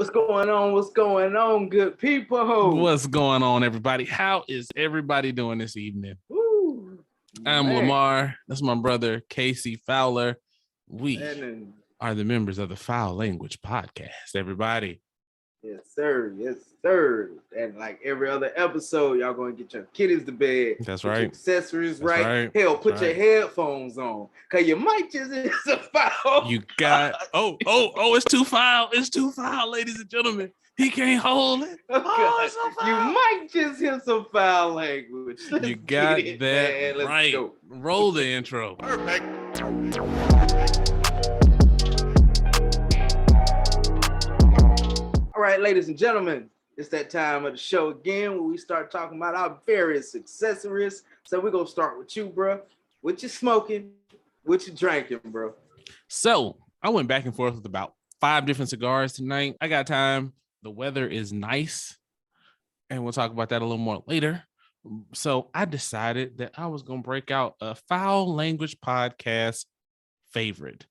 What's going on? What's going on, good people? What's going on, everybody? How is everybody doing this evening? Woo, I'm man. Lamar. That's my brother, Casey Fowler. We are the members of the Fowl Language Podcast, everybody. Yes, sir. Yes, sir. And like every other episode, y'all going to get your kiddies to bed. That's put right. Your accessories right. Hell, put your headphones on. Because you might just hit a foul. You got... it's too foul. It's too foul, ladies and gentlemen. He can't hold it. It's so foul. You might just hear some foul language. You got that man. Right. Go. Roll the intro. Perfect. All right, ladies and gentlemen, it's that time of the show again where we start talking about our various accessories. So we're going to start with you, bro. What you smoking? What you drinking, bro? So I went back and forth with about 5 different cigars tonight. I got time. The weather is nice, and we'll talk about that a little more later. So I decided that I was going to break out a Fowl Language Podcast favorite,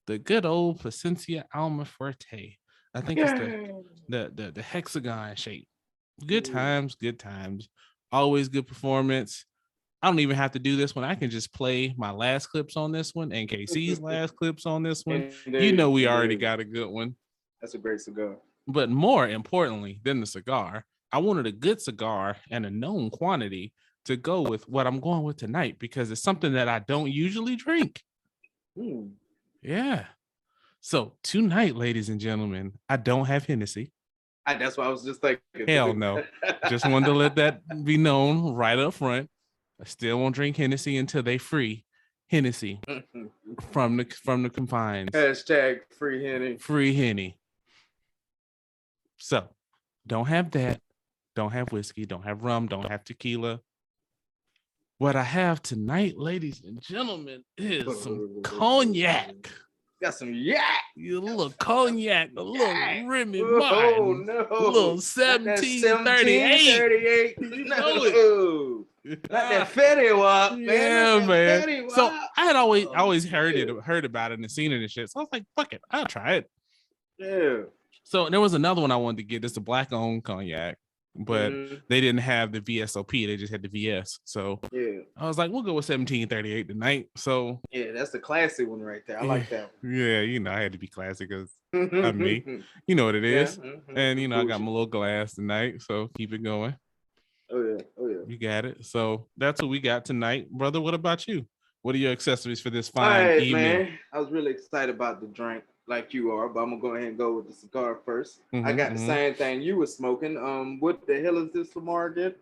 the good old Placencia Alma Fuerte. I think it's the hexagon shape. Good times. Always good performance. I don't even have to do this one. I can just play my last clips on this one and KC's last clips on this one. You know we already got a good one. That's a great cigar. But more importantly than the cigar, I wanted a good cigar and a known quantity to go with what I'm going with tonight because it's something that I don't usually drink. Yeah. So tonight, ladies and gentlemen, I don't have Hennessy. That's what I was just thinking. Hell no. Just wanted to let that be known right up front. I still won't drink Hennessy until they free Hennessy from the confines. Hashtag free Henny. Free Henny. So don't have that. Don't have whiskey. Don't have rum. Don't have tequila. What I have tonight, ladies and gentlemen, is some cognac. Got some yak. A little cognac, a little Remy Oh, Martin, no. a little 1738. You know it. Not that Fetty Wap, man. Yeah, man. So I had always heard about it and seen it and shit. So I was like, fuck it, I'll try it. Yeah. So there was another one I wanted to get. This is a black-owned cognac, but they didn't have the VSOP. They just had the VS. So yeah, I was like, we'll go with 1738 tonight. So yeah, that's the classic one right there. I like that one. Yeah, I had to be classic because I'm me. You know what it is. Yeah. And I got my little glass tonight, so keep it going. Oh yeah. You got it. So that's what we got tonight, brother. What about you? What are your accessories for this fine evening? Man, I was really excited about the drink. Like you are, but I'm gonna go ahead and go with the cigar first. I got the same thing you were smoking. What the hell is this, Lamar? Again?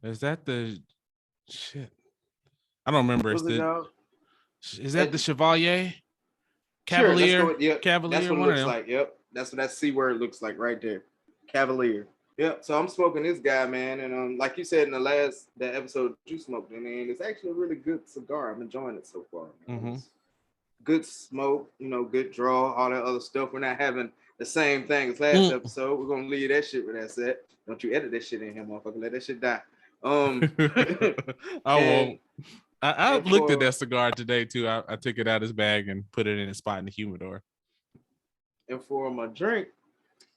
Is that the shit? I don't remember. Is that the Chevalier? Cavalier? Sure, Cavalier. That's what it looks like. Yep, that's what that C word looks like right there. Cavalier. Yep. So I'm smoking this guy, man, and like you said in the episode you smoked in, and it's actually a really good cigar. I'm enjoying it so far. Good smoke, good draw, all that other stuff. We're not having the same thing as last episode. We're gonna leave that shit with that set. Don't you edit that shit in here, motherfucker. Let that shit die. I won't. I looked at that cigar today too. I took it out of his bag and put it in a spot in the humidor. And for my drink,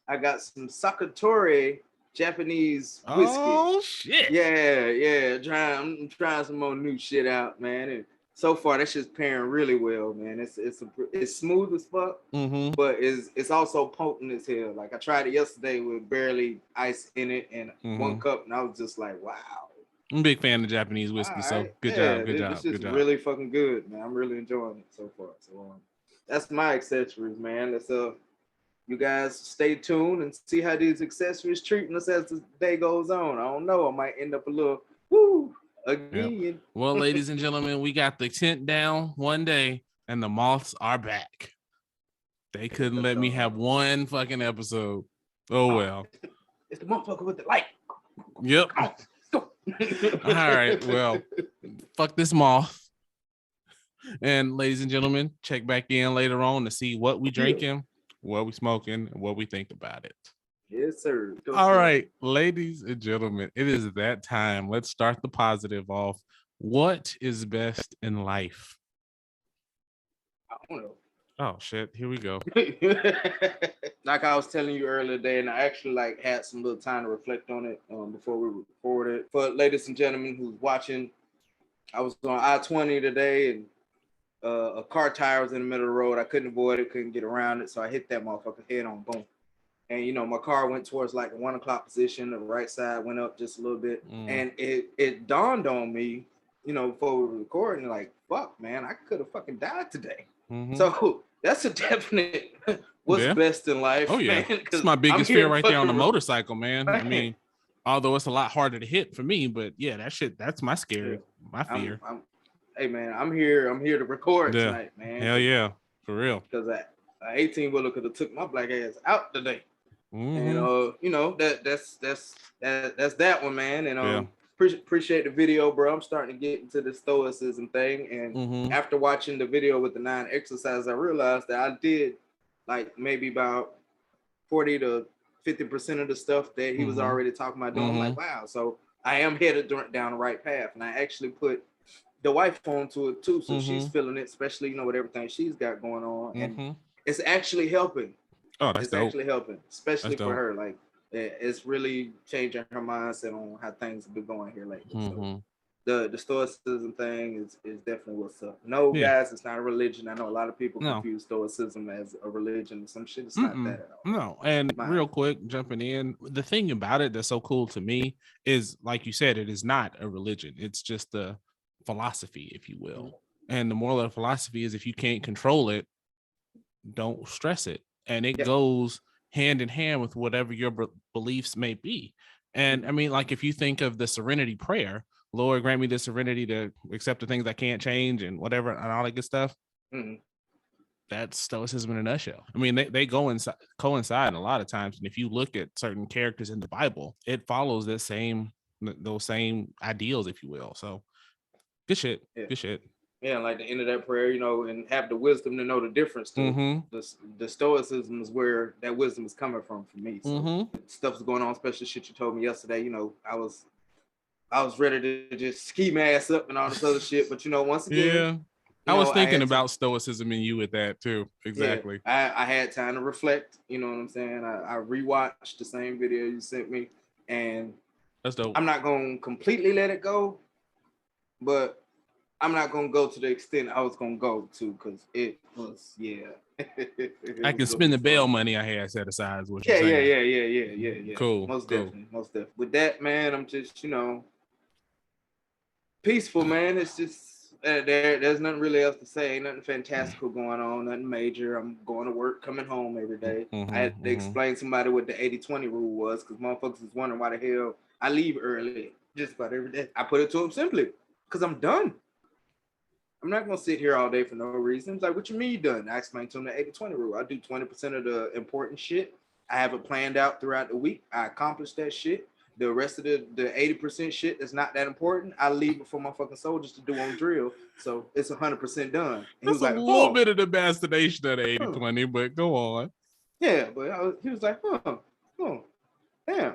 I got some Sakatore Japanese whiskey. Oh shit! Yeah. I'm trying some more new shit out, man. And so far, that shit's pairing really well, man. It's smooth as fuck, but it's also potent as hell. Like I tried it yesterday with barely ice in it and 1 cup, and I was just like, wow. I'm a big fan of Japanese whiskey, so good job. This is really fucking good, man. I'm really enjoying it so far. So that's my accessories, man. Let's you guys stay tuned and see how these accessories treating us as the day goes on. I don't know. I might end up a little woo. Again. Yep. Well, ladies and gentlemen, we got the tent down one day and the moths are back. They couldn't let me have one fucking episode. Oh well. It's the motherfucker with the light. Yep. Let's go. All right. Well, fuck this moth. And ladies and gentlemen, check back in later on to see what we drinking, what we smoking, and what we think about it. Yes, sir. All right, ladies and gentlemen, it is that time. Let's start the positive off. What is best in life? I don't know. Oh, shit. Here we go. like I was telling you earlier today, and I actually like had some little time to reflect on it before we recorded. For ladies and gentlemen who's watching, I was on I-20 today, and a car tire was in the middle of the road. I couldn't avoid it, couldn't get around it, so I hit that motherfucker head on, boom. And you know, my car went towards like the 1 o'clock position. The right side went up just a little bit, and it dawned on me, you know, before we were recording, like, fuck, man, I could have fucking died today. So that's a definite what's best in life. Oh yeah, man, it's my biggest fear right there on the motorcycle, man. I mean, although it's a lot harder to hit for me, but yeah, that's my scary, my fear. Hey man, I'm here to record tonight, man. Hell yeah, for real. Because an 18-wheeler could have took my black ass out today. And you know, that's that one, man. And appreciate the video, bro. I'm starting to get into the stoicism thing. And after watching the video with the 9 exercises, I realized that I did like maybe about 40 to 50% of the stuff that he was already talking about doing. I'm like, wow, so I am headed down the right path. And I actually put the wife onto it too, so she's feeling it, especially, you know, with everything she's got going on. And it's actually helping. Oh, that's dope. Actually helping, especially for her. Like, it's really changing her mindset on how things have been going here lately. So the stoicism thing is definitely what's up. No, guys, it's not a religion. I know a lot of people confuse stoicism as a religion. Some shit. It's not that at all. No, and real quick, jumping in, the thing about it that's so cool to me is, like you said, it is not a religion. It's just a philosophy, if you will. And the moral of the philosophy is, if you can't control it, don't stress it. And it goes hand in hand with whatever your beliefs may be. And I mean, like, if you think of the serenity prayer, Lord, grant me the serenity to accept the things I can't change and whatever, and all that good stuff. That's stoicism in a nutshell. I mean, they coincide a lot of times. And if you look at certain characters in the Bible, it follows those same ideals, if you will. So good shit. Good shit. Yeah, like the end of that prayer, you know, and have the wisdom to know the difference. The stoicism is where that wisdom is coming from for me. So stuff's going on, especially shit you told me yesterday. You know, I was ready to just ski my ass up and all this other shit. But, you know, once again, I was thinking about stoicism and you with that too. Exactly. Yeah, I had time to reflect. You know what I'm saying? I rewatched the same video you sent me, and that's dope. I'm not going to completely let it go, but I'm not going to go to the extent I was going to go to, because it was, I can spend the bail money I had set aside. Is what you're saying. Yeah. Cool. Most definitely. With that, man, I'm just, you know, peaceful, man. It's just, there's nothing really else to say. Ain't nothing fantastical going on, nothing major. I'm going to work, coming home every day. I had to explain to somebody what the 80-20 rule was, because motherfuckers was wondering why the hell I leave early just about every day. I put it to them simply, because I'm done. I'm not going to sit here all day for no reason. It's like, what you mean you done? I explained to them the 80-20 rule. I do 20% of the important shit. I have it planned out throughout the week. I accomplish that shit. The rest of the 80% shit that's not that important, I leave it for my fucking soldiers to do on drill. So it's 100% done. And that's he was like, a little bit of the destination of the 80-20, but go on. Yeah, but he was like, damn.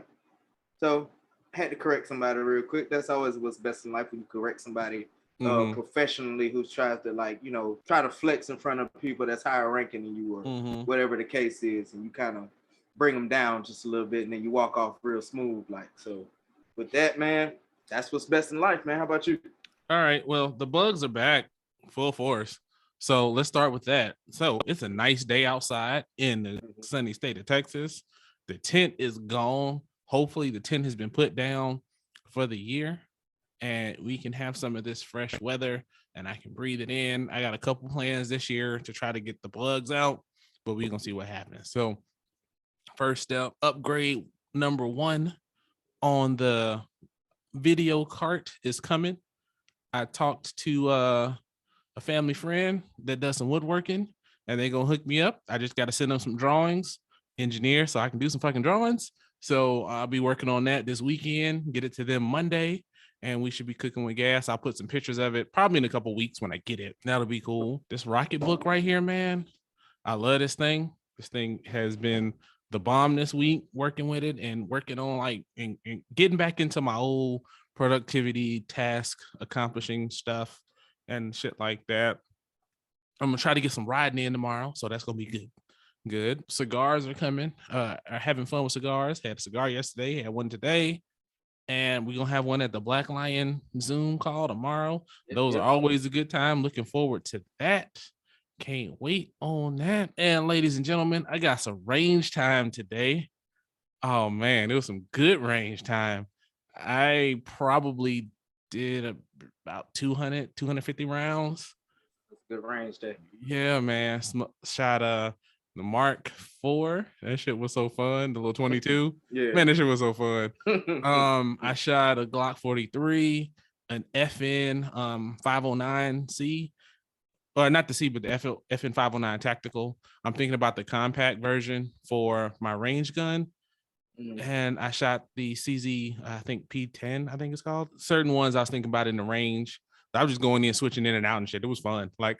So I had to correct somebody real quick. That's always what's best in life, when you correct somebody professionally who tries to, like, you know, try to flex in front of people that's higher ranking than you, or whatever the case is, and you kind of bring them down just a little bit, and then you walk off real smooth. Like, so with that, man, that's what's best in life, man. How about you? All right, well, the bugs are back full force, so let's start with that. So it's a nice day outside in the sunny state of Texas. The tent is gone. Hopefully the tent has been put down for the year, and we can have some of this fresh weather, and I can breathe it in. I got a couple plans this year to try to get the bugs out, but we're gonna see what happens. So first step, upgrade number 1 on the video cart is coming. I talked to a family friend that does some woodworking, and they're gonna hook me up. I just got to send them some drawings, engineer, so I can do some fucking drawings. So I'll be working on that this weekend, get it to them Monday, and we should be cooking with gas. I'll put some pictures of it probably in a couple weeks when I get it. That'll be cool. This Rocket book right here, man, I love this thing. This thing has been the bomb this week, working with it and working on, like, and getting back into my old productivity task, accomplishing stuff and shit like that. I'm gonna try to get some riding in tomorrow, so that's gonna be good. Good. Cigars are coming. Are having fun with cigars. Had a cigar yesterday. Had one today. And we're gonna have one at the Black Lion Zoom call tomorrow. Those are always a good time. Looking forward to that. Can't wait on that. And ladies and gentlemen, I got some range time today. Oh man, it was some good range time. I probably did about 200, 250 rounds. That's a good range there. Yeah, man. Shot the Mark IV. That shit was so fun. The little 22. Yeah. Man, that shit was so fun. I shot a Glock 43, an FN 509C. Or not the C, but the FN 509 tactical. I'm thinking about the compact version for my range gun. And I shot the CZ, I think P10, I think it's called. Certain ones I was thinking about in the range. I was just going in, switching in and out and shit. It was fun. Like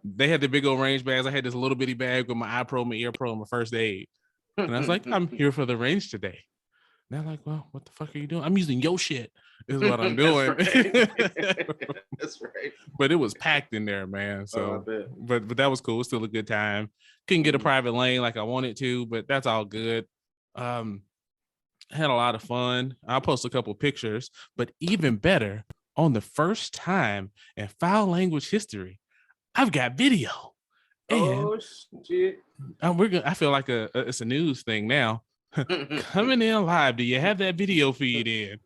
they had the big old range bags. I had this little bitty bag with my eye pro, my ear pro, and my first aid. And I was like, I'm here for the range today. And they're like, well, what the fuck are you doing? I'm using your shit, is what I'm doing. That's right. But it was packed in there, man. So, but that was cool. It was still a good time. Couldn't get a private lane like I wanted to, but that's all good. Had a lot of fun. I'll post a couple pictures, but even better, on the first time in Fowl Language history, I've got video. And shit! I feel like it's a news thing now. Coming in live. Do you have that video feed in?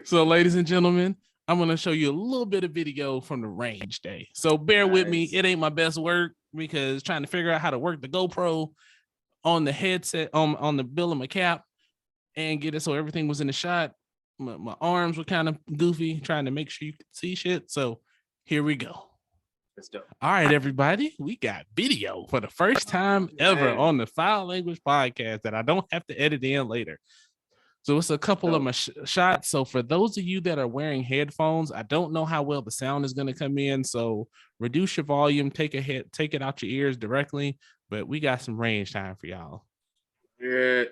So, ladies and gentlemen, I'm gonna show you a little bit of video from the range day. So bear with me. It ain't my best work because trying to figure out how to work the GoPro on the headset, on the bill of my cap, and get it so everything was in the shot. My arms were kind of goofy, trying to make sure you could see shit. So here we go. Let's go. All right, everybody, we got video for the first time ever on the Fowl Language Podcast that I don't have to edit in later. So it's a couple of my shots. So for those of you that are wearing headphones, I don't know how well the sound is going to come in. So reduce your volume, take it out your ears directly. But we got some range time for y'all. Yeah.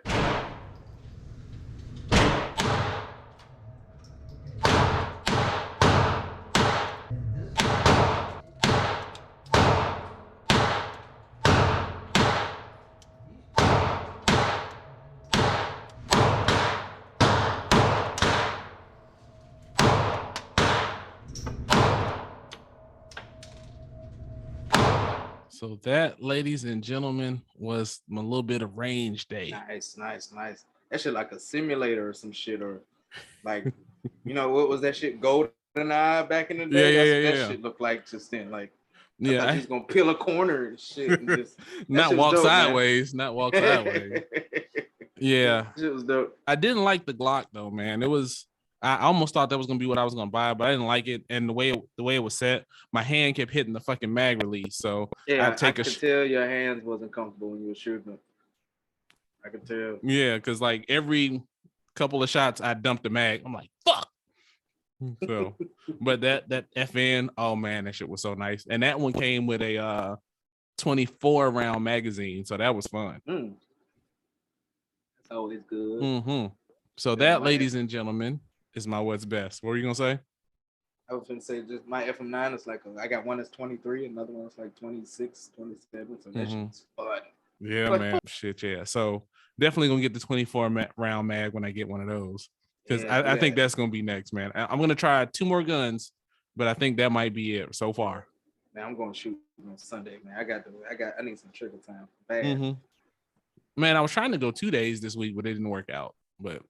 So that, ladies and gentlemen, was my little bit of range day. Nice. That shit like a simulator or some shit, or like, what was that shit? GoldenEye back in the day? That shit looked like just then. Like, I thought he was gonna peel a corner and shit. And just, not walk sideways. Not walk sideways. Yeah. That shit was dope. I didn't like the Glock though, man. I almost thought that was gonna be what I was gonna buy, but I didn't like it. And the way it was set, my hand kept hitting the fucking mag release. So I could tell your hands wasn't comfortable when you were shooting. I could tell. Yeah, because like every couple of shots, I dumped the mag. I'm like, fuck. So, but that FN, oh man, that shit was so nice. And that one came with a 24 round magazine, so that was fun. That's always good. Mm-hmm. So that, ladies and gentlemen, is my what's best. What were you gonna say? I was gonna say just my FM9 is like I got one that's 23, another one that's like 26, 27. So that shit's fun. Yeah, man. Shit, yeah. So definitely gonna get the 24 round mag when I get one of those. Because I think that's gonna be next, man. I'm gonna try 2 more guns, but I think that might be it so far. Man, I'm gonna shoot on Sunday, man. I need some trigger time. Bad. Mm-hmm. Man, I was trying to go 2 days this week, but it didn't work out. But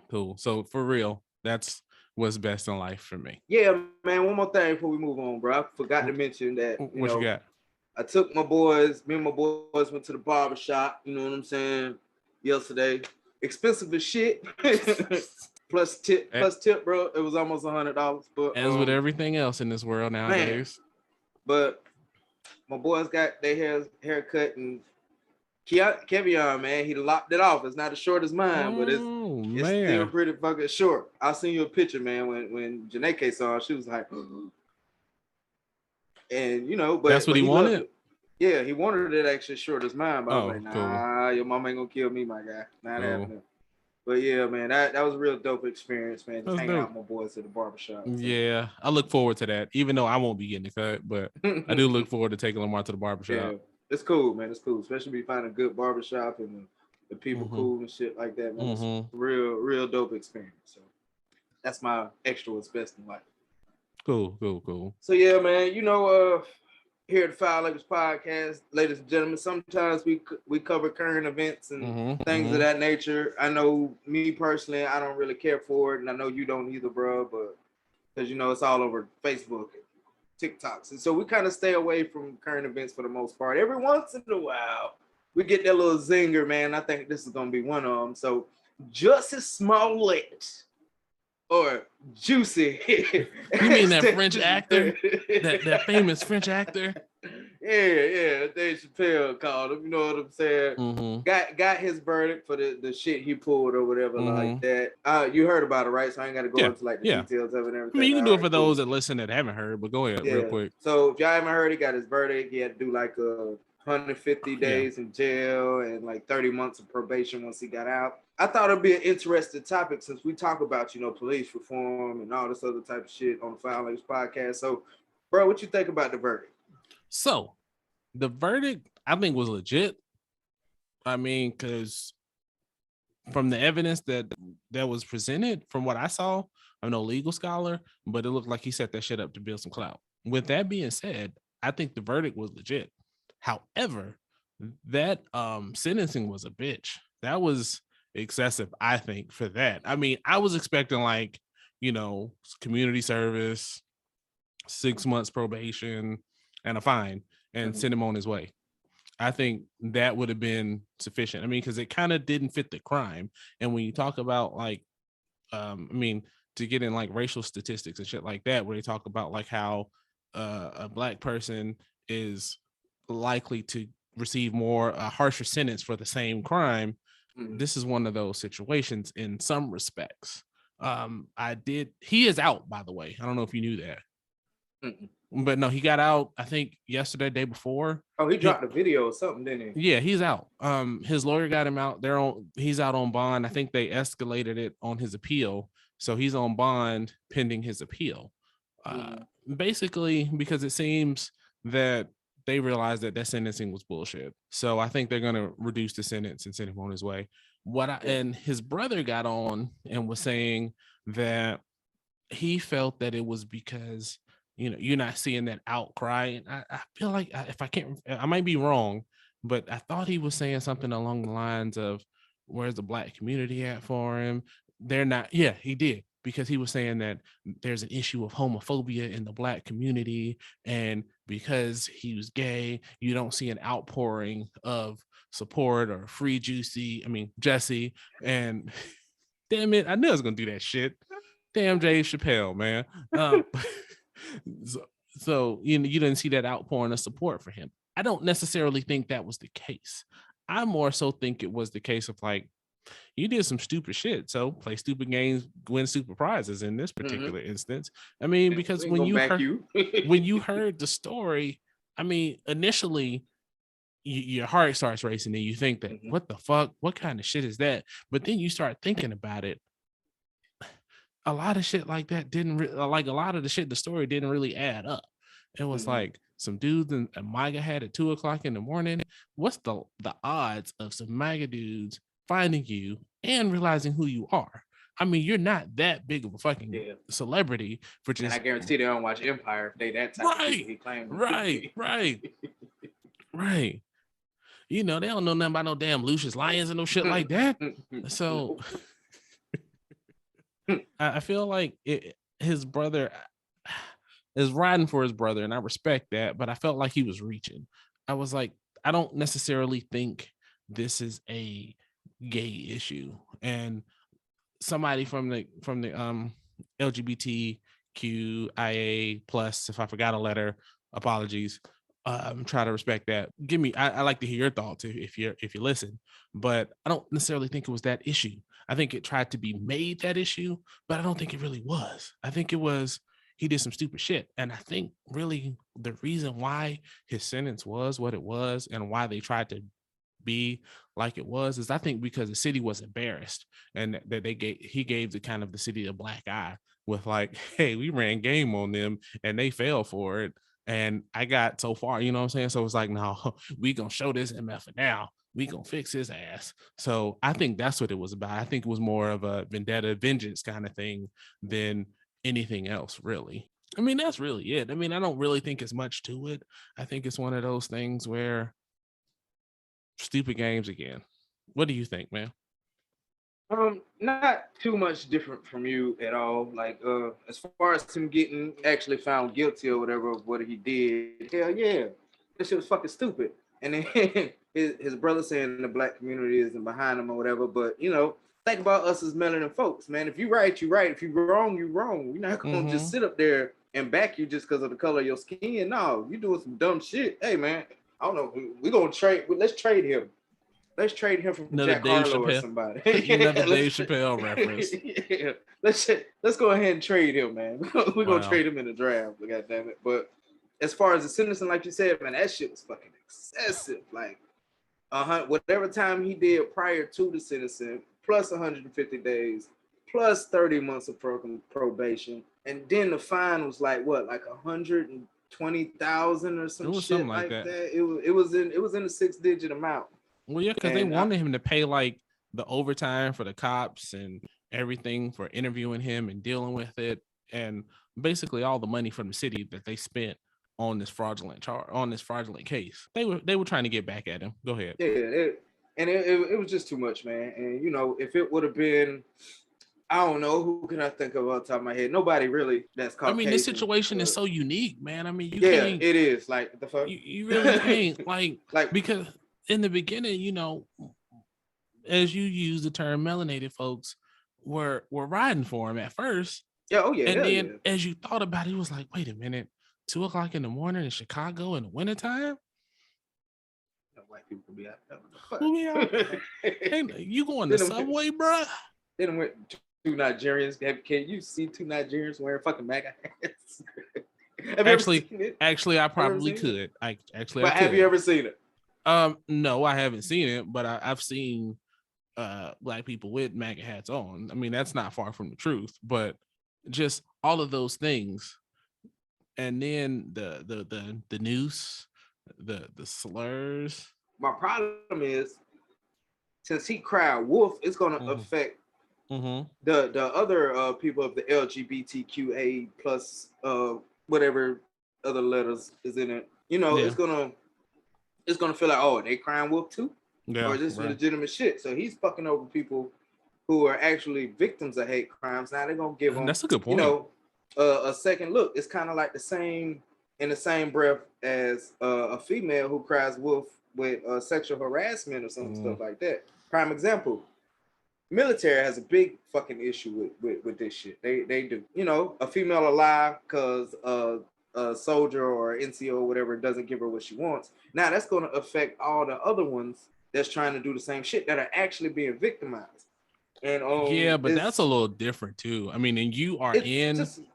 cool. So for real, that's what's best in life for me. Yeah, man. One more thing before we move on, bro. I forgot to mention that. What you got? I took me and my boys went to the barber shop. You know what I'm saying? Yesterday, expensive as shit. plus tip, bro. It was almost $100. But as with everything else in this world nowadays. Man, but my boys got their haircut, and Kevion, man, he lopped it off. It's not as short as mine, but it's still pretty fucking short. I'll send you a picture, man. When Janae saw it, she was like, and but that's what he wanted. Yeah, he wanted it actually short as mine, but I was like, nah, cool. Your mama ain't gonna kill me, my guy. Not happening. But yeah, man, that was a real dope experience, man. Just hanging out with my boys at the barbershop. So. Yeah, I look forward to that, even though I won't be getting the cut, but I do look forward to taking Lamar to the barbershop. It's cool, man. It's cool, especially if you find a good barbershop and the people cool and shit like that, man. It's a real dope experience. So that's my extra what's best in life. Cool. So yeah, man, here at the Fowl Language Podcast, ladies and gentlemen, sometimes we cover current events and things of that nature. I know me personally, I don't really care for it, and I know you don't either, bro, but because it's all over Facebook and TikToks. And so we kind of stay away from current events for the most part. Every once in a while, we get that little zinger, man. I think this is gonna be one of them. So Jussie Smollett. Or Juicy. You mean that French actor? that famous French actor? Yeah. Dave Chappelle called him. You know what I'm saying? Got his verdict for the shit he pulled or whatever like that. You heard about it, right? So I ain't got to go into like the details of it and everything. I mean, you can do it for those that listen that haven't heard, but go ahead real quick. So if y'all haven't heard, he got his verdict. He had to do like 150 days in jail and like 30 months of probation once he got out. I thought it'd be an interesting topic since we talk about, police reform and all this other type of shit on the Fowl Language Podcast. So, bro, what you think about the verdict? So, the verdict, I think, was legit. I mean, because from the evidence that was presented, from what I saw, I'm no legal scholar, but it looked like he set that shit up to build some clout. With that being said, I think the verdict was legit. However, that sentencing was a bitch. That was excessive, I think, for that. I mean, I was expecting community service, 6 months probation, and a fine, and send him on his way. I think that would have been sufficient. I mean, because it kind of didn't fit the crime. And when you talk about to get in like racial statistics and shit like that, where they talk about like how a Black person is likely to receive a harsher sentence for the same crime. This is one of those situations in some respects. He is out, by the way. I don't know if you knew that. But no, he got out, I think yesterday, day before. Oh, he dropped a video or something, didn't he? Yeah, he's out. His lawyer got him out. He's out on bond. I think they escalated it on his appeal. So he's on bond pending his appeal. Basically, because it seems that they realized that sentencing was bullshit. So I think they're going to reduce the sentence and send him on his way. And his brother got on and was saying that he felt that it was because, you're not seeing that outcry. And I feel like I might be wrong, but I thought he was saying something along the lines of, where's the Black community at for him? They're not. Yeah, he did. Because he was saying that there's an issue of homophobia in the Black community. And because he was gay, you don't see an outpouring of support or free Jussie. And damn it, I knew I was going to do that shit. Damn Dave Chappelle, man. So you didn't see that outpouring of support for him. I don't necessarily think that was the case. I more so think it was the case of like, you did some stupid shit, so play stupid games, win stupid prizes in this particular instance. I mean, because when you heard the story, I mean, initially your heart starts racing and you think that, what the fuck, what kind of shit is that? But then you start thinking about it. A lot of shit like that the story didn't really add up. It was like some dudes in a MAGA hat at 2:00 in the morning. What's the odds of some MAGA dudes finding you and realizing who you are? I mean, you're not that big of a fucking celebrity for just. And I guarantee they don't watch Empire if they that type of people he claimed. Right. They don't know nothing about no damn Lucius Lyons and no shit like that. So I feel like his brother is riding for his brother, and I respect that, but I felt like he was reaching. I was like, I don't necessarily think this is a gay issue, and somebody from the LGBTQIA plus, if I forgot a letter, apologies. Try to respect that. I like to hear your thoughts if you listen, but I don't necessarily think it was that issue. I think it tried to be made that issue, but I don't think it really was. I think it was he did some stupid shit, and I think really the reason why his sentence was what it was and why they tried to be like it was is I think because the city was embarrassed, and that he gave the kind of the city a black eye with like, hey, we ran game on them and they fell for it. And I got so far, you know what I'm saying? So it's like, no, we gonna show this MF now. We gonna fix his ass. So I think that's what it was about. I think it was more of a vendetta, vengeance kind of thing than anything else, really. I mean, that's really it. I mean, I don't really think it's much to it. I think it's one of those things where stupid games again. What do you think, man? Not too much different from you at all. Like, as far as him getting actually found guilty or whatever of what he did, hell yeah, that shit was fucking stupid. And then his brother saying the black community isn't behind him or whatever. But think about us as melanin folks, man. If you right, you right. If you wrong, you wrong. We're not gonna just sit up there and back you just because of the color of your skin. No, you doing some dumb shit. Hey, man, I don't know. We're gonna trade. Let's trade him. Let's trade him from Another Jack Dave Harlow Chappelle. or somebody. Another Dave Chappelle reference. Yeah. Let's go ahead and trade him, man. We're gonna Wow. trade him in the draft. God damn it. But as far as the sentencing, like you said, man, that shit was fucking excessive. Like, whatever time he did prior to the sentencing, plus 150 days, plus 30 months of probation, and then the fine was like what, like 120,000 or some shit something like that. It was in a 6-digit amount. Well, yeah, because they wanted him to pay like the overtime for the cops and everything for interviewing him and dealing with it, and basically all the money from the city that they spent on this fraudulent case. They were trying to get back at him. Go ahead. Yeah, it was just too much, man. And if it would have been, I don't know, who can I think of off the top of my head? Nobody really that's Caucasian. I mean, this situation is so unique, man. I mean, you can't, it is. Like, the fuck? You really can't. like because in the beginning, as you use the term, melanated folks were riding for him at first. Yeah, oh yeah. And then as you thought about it, it was like, wait a minute, 2:00 in the morning in Chicago in the wintertime? White people be out there. Hey, you going to Subway, bro? They done went two Nigerians. Can you see two Nigerians wearing fucking MAGA hats? Actually, I probably could. Have you ever seen it? No, I haven't seen it, but I've seen black people with MAGA hats on. I mean, that's not far from the truth, but just all of those things, and then the noose, the slurs. My problem is, since he cried wolf, it's gonna affect the other people of the LGBTQA plus whatever other letters is in it. It's gonna feel like, oh, they crying wolf too, or is this legitimate shit? So he's fucking over people who are actually victims of hate crimes. Now they're gonna give them, that's a good point, a second look. It's kind of like the same breath as a female who cries wolf with sexual harassment or some stuff like that. Prime example, military has a big fucking issue with this shit. They do. A female alive because a soldier or NCO or whatever doesn't give her what she wants. Now that's going to affect all the other ones that's trying to do the same shit that are actually being victimized. And but that's a little different too. I mean, and you are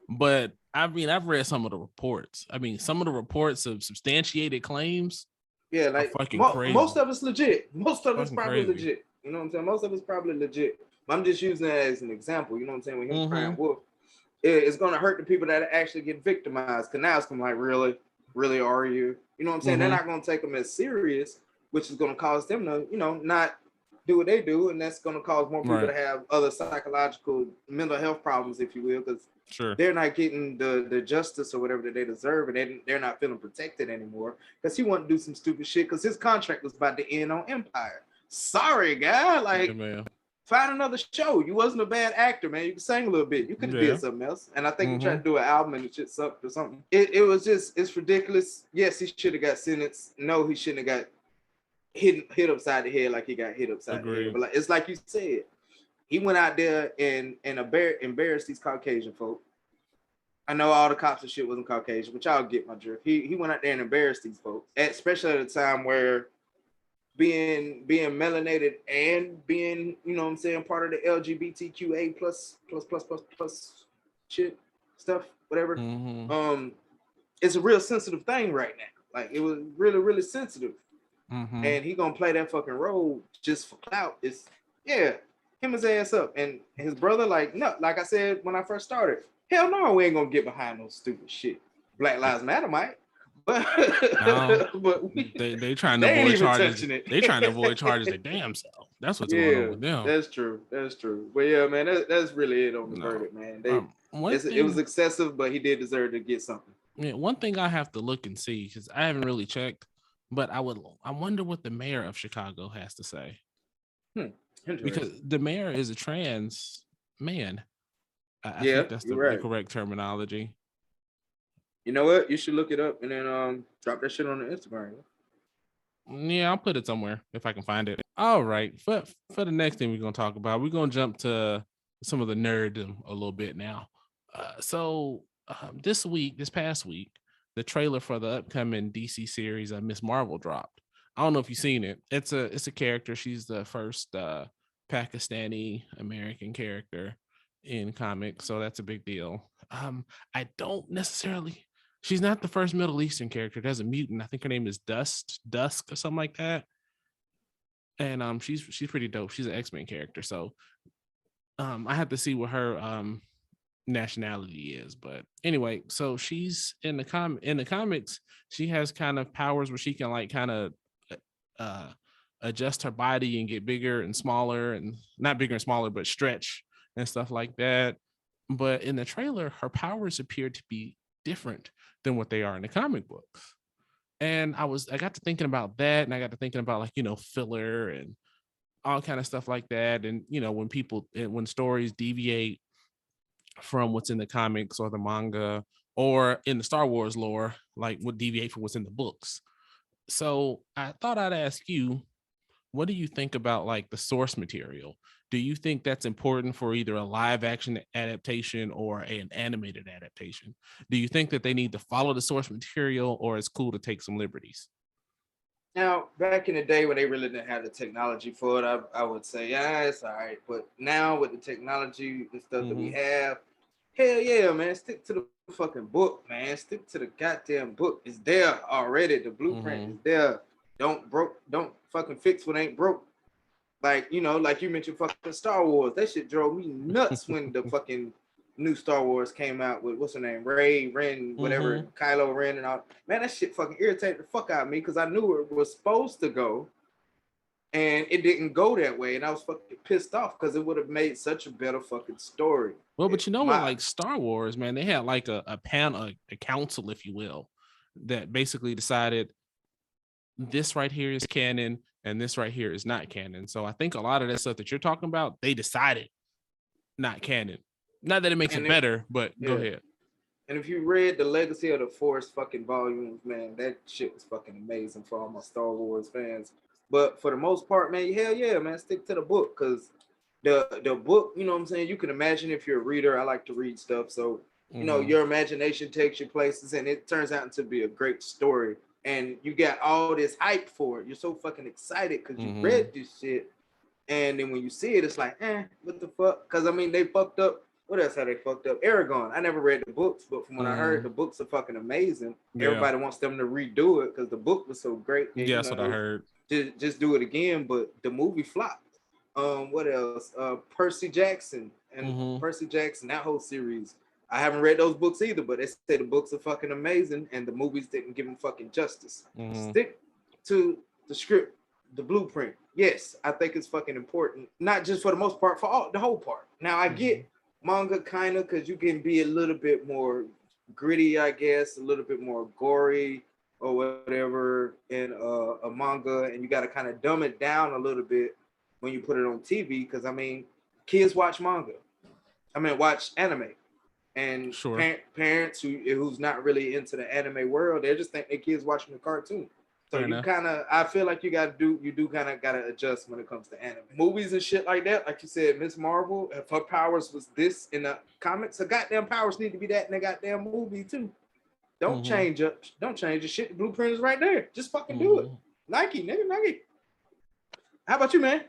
but I mean, I've read some of the reports. I mean, some of the reports of substantiated claims. Yeah, like crazy. Most of it's legit. Most of it's probably legit. You know what I'm saying? Most of it's probably legit. I'm just using that as an example. You know what I'm saying? When him crying wolf, it's gonna hurt the people that actually get victimized. Cause now it's gonna like, really are you? You know what I'm saying? They're not gonna take them as serious, which is gonna cause them to, not do what they do, and that's gonna cause more people to have other psychological, mental health problems, if you will, because they're not getting the justice or whatever that they deserve, and they're not feeling protected anymore. Because he wanted to do some stupid shit because his contract was about to end on Empire. Sorry, guy. Like, find another show. You wasn't a bad actor, man. You could sing a little bit. You could have did something else. And I think he tried to do an album and the shit sucked or something. It was just, it's ridiculous. Yes, he should have got sentenced. No, he shouldn't have got hit upside the head like he got hit upside the head. But it's like you said, he went out there and embarrassed these Caucasian folk. I know all the cops and shit wasn't Caucasian, but y'all get my drift. He went out there and embarrassed these folks, especially at a time where being melanated and being, part of the LGBTQA plus shit stuff, whatever. It's a real sensitive thing right now. Like, it was really, really sensitive. And he gonna play that fucking role just for clout. It's him his ass up. And his brother, like I said when I first started, hell no, we ain't gonna get behind no stupid shit. Black Lives Matter might, No, but they trying to they ain't avoid even charges. touching it. They trying to avoid charges. They damn self. That's what's going on Yeah, with them. that's true. That's true. But yeah, man, that's really it on the No. verdict, man. One It was thing, excessive, but he did deserve to get something. yeah, one thing I have to look and see because I haven't really checked, but I wonder what the mayor of Chicago has to say because Interesting. the mayor is a trans man. I Yeah, think that's you're the right. correct terminology. You know what? You should look it up and then drop that shit on the Instagram. Yeah, I'll put it somewhere if I can find it. All right, for the next thing we're gonna talk about, we're gonna jump to some of the nerddom a little bit now. This past week, the trailer for the upcoming DC series Miss Marvel dropped. I don't know if you've seen it. It's a character. She's the first Pakistani American character in comics, so that's a big deal. I don't necessarily. She's not the first Middle Eastern character. There's a mutant. I think her name is Dusk or something like that. And she's pretty dope. She's an X-Men character. So I have to see what her nationality is. But anyway, so she's in the comics, she has kind of powers where she can like kind of uh adjust her body and get bigger and smaller, and not bigger and smaller, but stretch and stuff like that. But in the trailer, her powers appear to be different than what they are in the comic books. And I got to thinking about that, and I got to thinking about like, filler and all kind of stuff like that. And when stories deviate from what's in the comics or the manga or in the Star Wars lore, like would deviate from what's in the books. So I thought I'd ask you, what do you think about like the source material? Do you think that's important for either a live action adaptation or an animated adaptation? Do you think that they need to follow the source material, or it's cool to take some liberties? Now, back in the day when they really didn't have the technology for it, I would say, yeah, it's all right. But now with the technology and stuff that we have, hell yeah, man, stick to the fucking book, man. Stick to the goddamn book. It's there already. The blueprint is there. Don't fucking fix what ain't broke. Like, like you mentioned fucking Star Wars. That shit drove me nuts when the fucking new Star Wars came out with, what's her name? Ren, whatever, Kylo Ren and all. Man, that shit fucking irritated the fuck out of me because I knew it was supposed to go and it didn't go that way. And I was fucking pissed off because it would have made such a better fucking story. Well, but with like Star Wars, man, they had like a panel, a council, if you will, that basically decided this right here is canon and this right here is not canon. So I think a lot of that stuff that you're talking about, they decided not canon. Not that it makes it better, but go ahead. And if you read the Legacy of the Force fucking volumes, man, that shit was fucking amazing for all my Star Wars fans. But for the most part, man, hell yeah, man, stick to the book, because the book, you know what I'm saying? You can imagine, if you're a reader, I like to read stuff. So, your imagination takes you places and it turns out to be a great story. And you got all this hype for it. You're so fucking excited because you read this shit. And then when you see it, it's like, what the fuck? Because, I mean, they fucked up. What else have they fucked up? Aragon. I never read the books, but from what I heard, the books are fucking amazing. Yeah. Everybody wants them to redo it because the book was so great. And, that's what I heard. Just do it again, but the movie flopped. What else? Percy Jackson and Percy Jackson, that whole series. I haven't read those books either, but they say the books are fucking amazing and the movies didn't give them fucking justice. Stick to the script, the blueprint. Yes, I think it's fucking important. Not just for the most part, for the whole part. Now, I get manga kind of, because you can be a little bit more gritty, I guess, a little bit more gory or whatever in a manga, and you got to kind of dumb it down a little bit when you put it on TV, because, I mean, kids watch manga. Watch anime. And parents who's not really into the anime world, they just think their kids watching the cartoon. So I feel like you do kind of got to adjust when it comes to anime. Movies and shit like that, like you said, Miss Marvel, if her powers was this in the comics, her goddamn powers need to be that in the goddamn movie too. Don't change the shit. The blueprint is right there. Just fucking do it. Nike, nigga, Nike. How about you, man?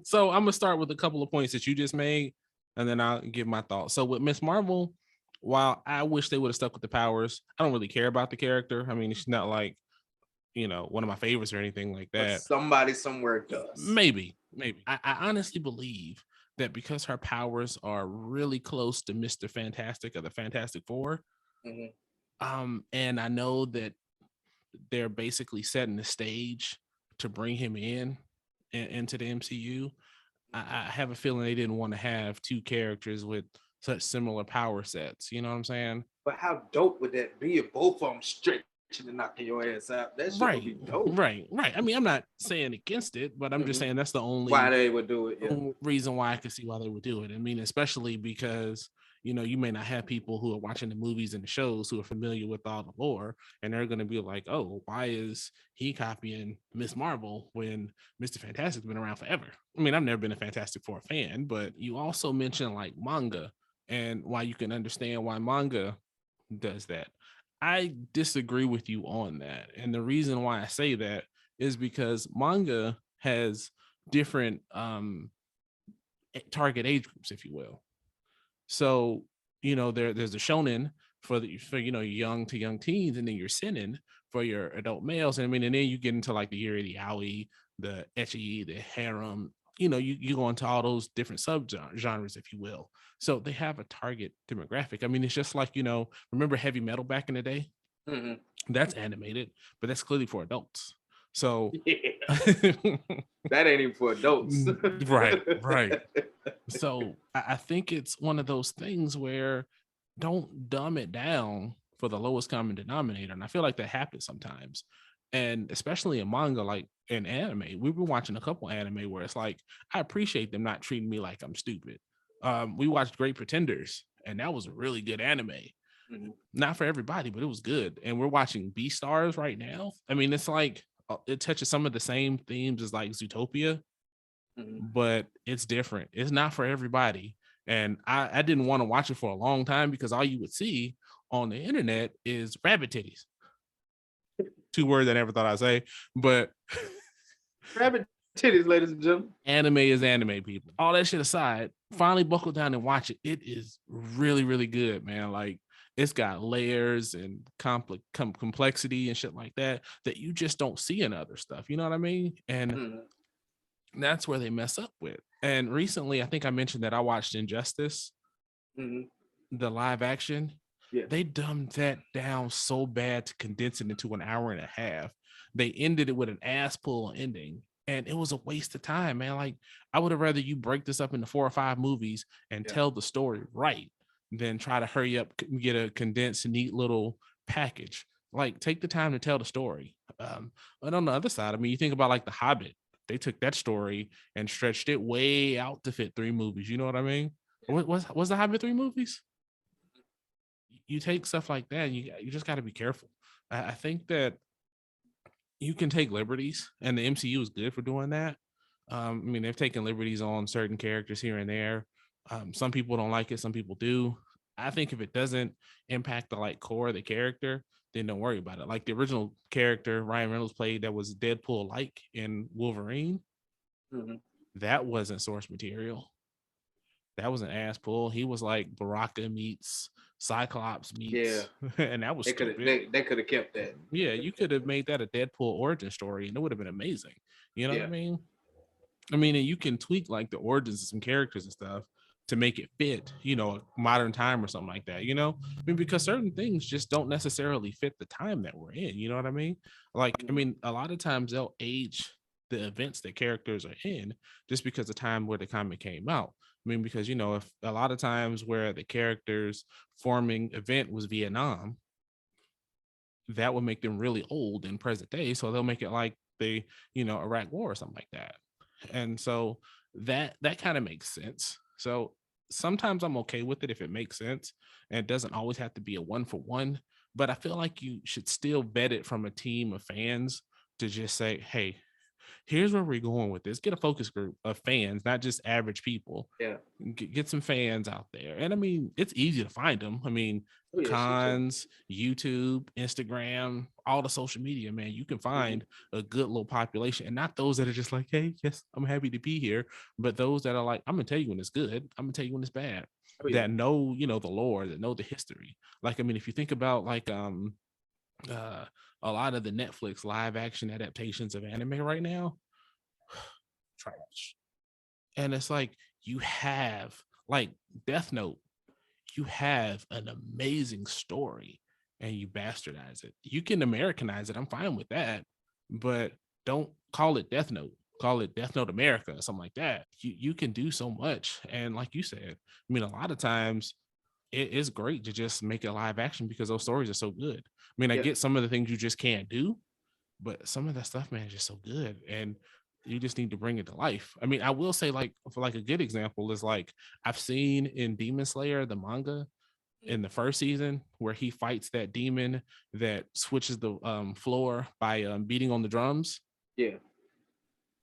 So I'm gonna start with a couple of points that you just made, and then I'll give my thoughts. So with Miss Marvel, while I wish they would have stuck with the powers, I don't really care about the character. I mean, she's not like, one of my favorites or anything like that. But somebody somewhere does. Maybe. I honestly believe that because her powers are really close to Mr. Fantastic or the Fantastic Four, And I know that they're basically setting the stage to bring him into the MCU. I have a feeling they didn't want to have two characters with such similar power sets. You know what I'm saying? But how dope would that be if both of them stretching and knocking your ass out? That shit would be dope. Right. I mean, I'm not saying against it, but I'm just saying that's the only why they would do it. Yeah. Reason why I could see why they would do it. I mean, especially because you may not have people who are watching the movies and the shows who are familiar with all the lore, and they're going to be like, "Oh, why is he copying Miss Marvel when Mr. Fantastic's been around forever?" I mean, I've never been a Fantastic Four fan, but you also mentioned like manga and why you can understand why manga does that. I disagree with you on that. And the reason why I say that is because manga has different target age groups, if you will. So, there's a shonen for young to young teens, and then you're seinen for your adult males. And I mean, and then you get into like the yuri, the yaoi, the ecchi, the harem. You go into all those different subgenres, if you will. So they have a target demographic. I mean, it's just like, remember heavy metal back in the day? Mm-hmm. That's animated, but that's clearly for adults. So that ain't even for adults. Right. So I think it's one of those things where don't dumb it down for the lowest common denominator. And I feel like that happens sometimes. And especially in manga, like in anime, we've been watching a couple anime where it's like, I appreciate them not treating me like I'm stupid. We watched Great Pretenders, and that was a really good anime. Mm-hmm. Not for everybody, but it was good. And we're watching Beastars right now. I mean, it's like, it touches some of the same themes as like Zootopia, but it's different. It's not for everybody. And I didn't want to watch it for a long time because all you would see on the internet is rabbit titties. 2 words I never thought I'd say, but rabbit titties, ladies and gentlemen. Anime is anime, people. All that shit aside, finally buckle down and watch it. It is really, really good, man. Like, it's got layers and complexity and shit like that you just don't see in other stuff. You know what I mean? And that's where they mess up with. And recently, I think I mentioned that I watched Injustice, the live action. Yeah. They dumbed that down so bad to condense it into an hour and a half. They ended it with an ass pull ending. And it was a waste of time, man. Like, I would have rather you break this up into 4 or 5 movies and tell the story right than try to hurry up, get a condensed, neat little package. Like, take the time to tell the story. But on the other side, I mean, you think about like The Hobbit. They took that story and stretched it way out to fit 3 movies. You know what I mean? Was The Hobbit 3 movies? You take stuff like that, and you just got to be careful. I think that you can take liberties, and the MCU is good for doing that. I mean, they've taken liberties on certain characters here and there. Some people don't like it, some people do. I think if it doesn't impact the like core of the character, then don't worry about it. Like the original character Ryan Reynolds played that was Deadpool-like in Wolverine, that wasn't source material. That was an ass pull. He was like Baraka meets Cyclops meets, and that was they could have kept that. Yeah, you could have made that a Deadpool origin story, and it would have been amazing. You know what I mean? I mean, and you can tweak like the origins of some characters and stuff to make it fit, modern time or something like that. I mean, because certain things just don't necessarily fit the time that we're in. You know what I mean? Like, I mean, a lot of times they'll age the events that characters are in just because the time where the comic came out. I mean, because, if a lot of times where the character's forming event was Vietnam, that would make them really old in present day. So they'll make it like the, Iraq War or something like that. And so that kind of makes sense. So sometimes I'm okay with it if it makes sense, and it doesn't always have to be a 1-for-1, but I feel like you should still vet it from a team of fans to just say, hey, here's where we're going with this. Get a focus group of fans, not just average people. Yeah. Get some fans out there. And I mean, it's easy to find them. I mean, cons, YouTube, Instagram, all the social media, man, you can find a good little population, and not those that are just like, hey, yes, I'm happy to be here, but those that are like, I'm gonna tell you when it's good, I'm gonna tell you when it's bad, that know, the lore, that know the history. Like, I mean, if you think about like a lot of the Netflix live action adaptations of anime right now, trash. And it's like, you have like Death Note, you have an amazing story, and you bastardize it. You can Americanize it. I'm fine with that, but don't call it Death Note. Call it Death Note America or something like that. You can do so much. And like you said, I mean, a lot of times it is great to just make it live action because those stories are so good. I mean, I get some of the things you just can't do, but some of that stuff, man, is just so good. And you just need to bring it to life. I mean, I will say, like, for like a good example is like I've seen in Demon Slayer, the manga, in the first season where he fights that demon that switches the floor by beating on the drums. Yeah.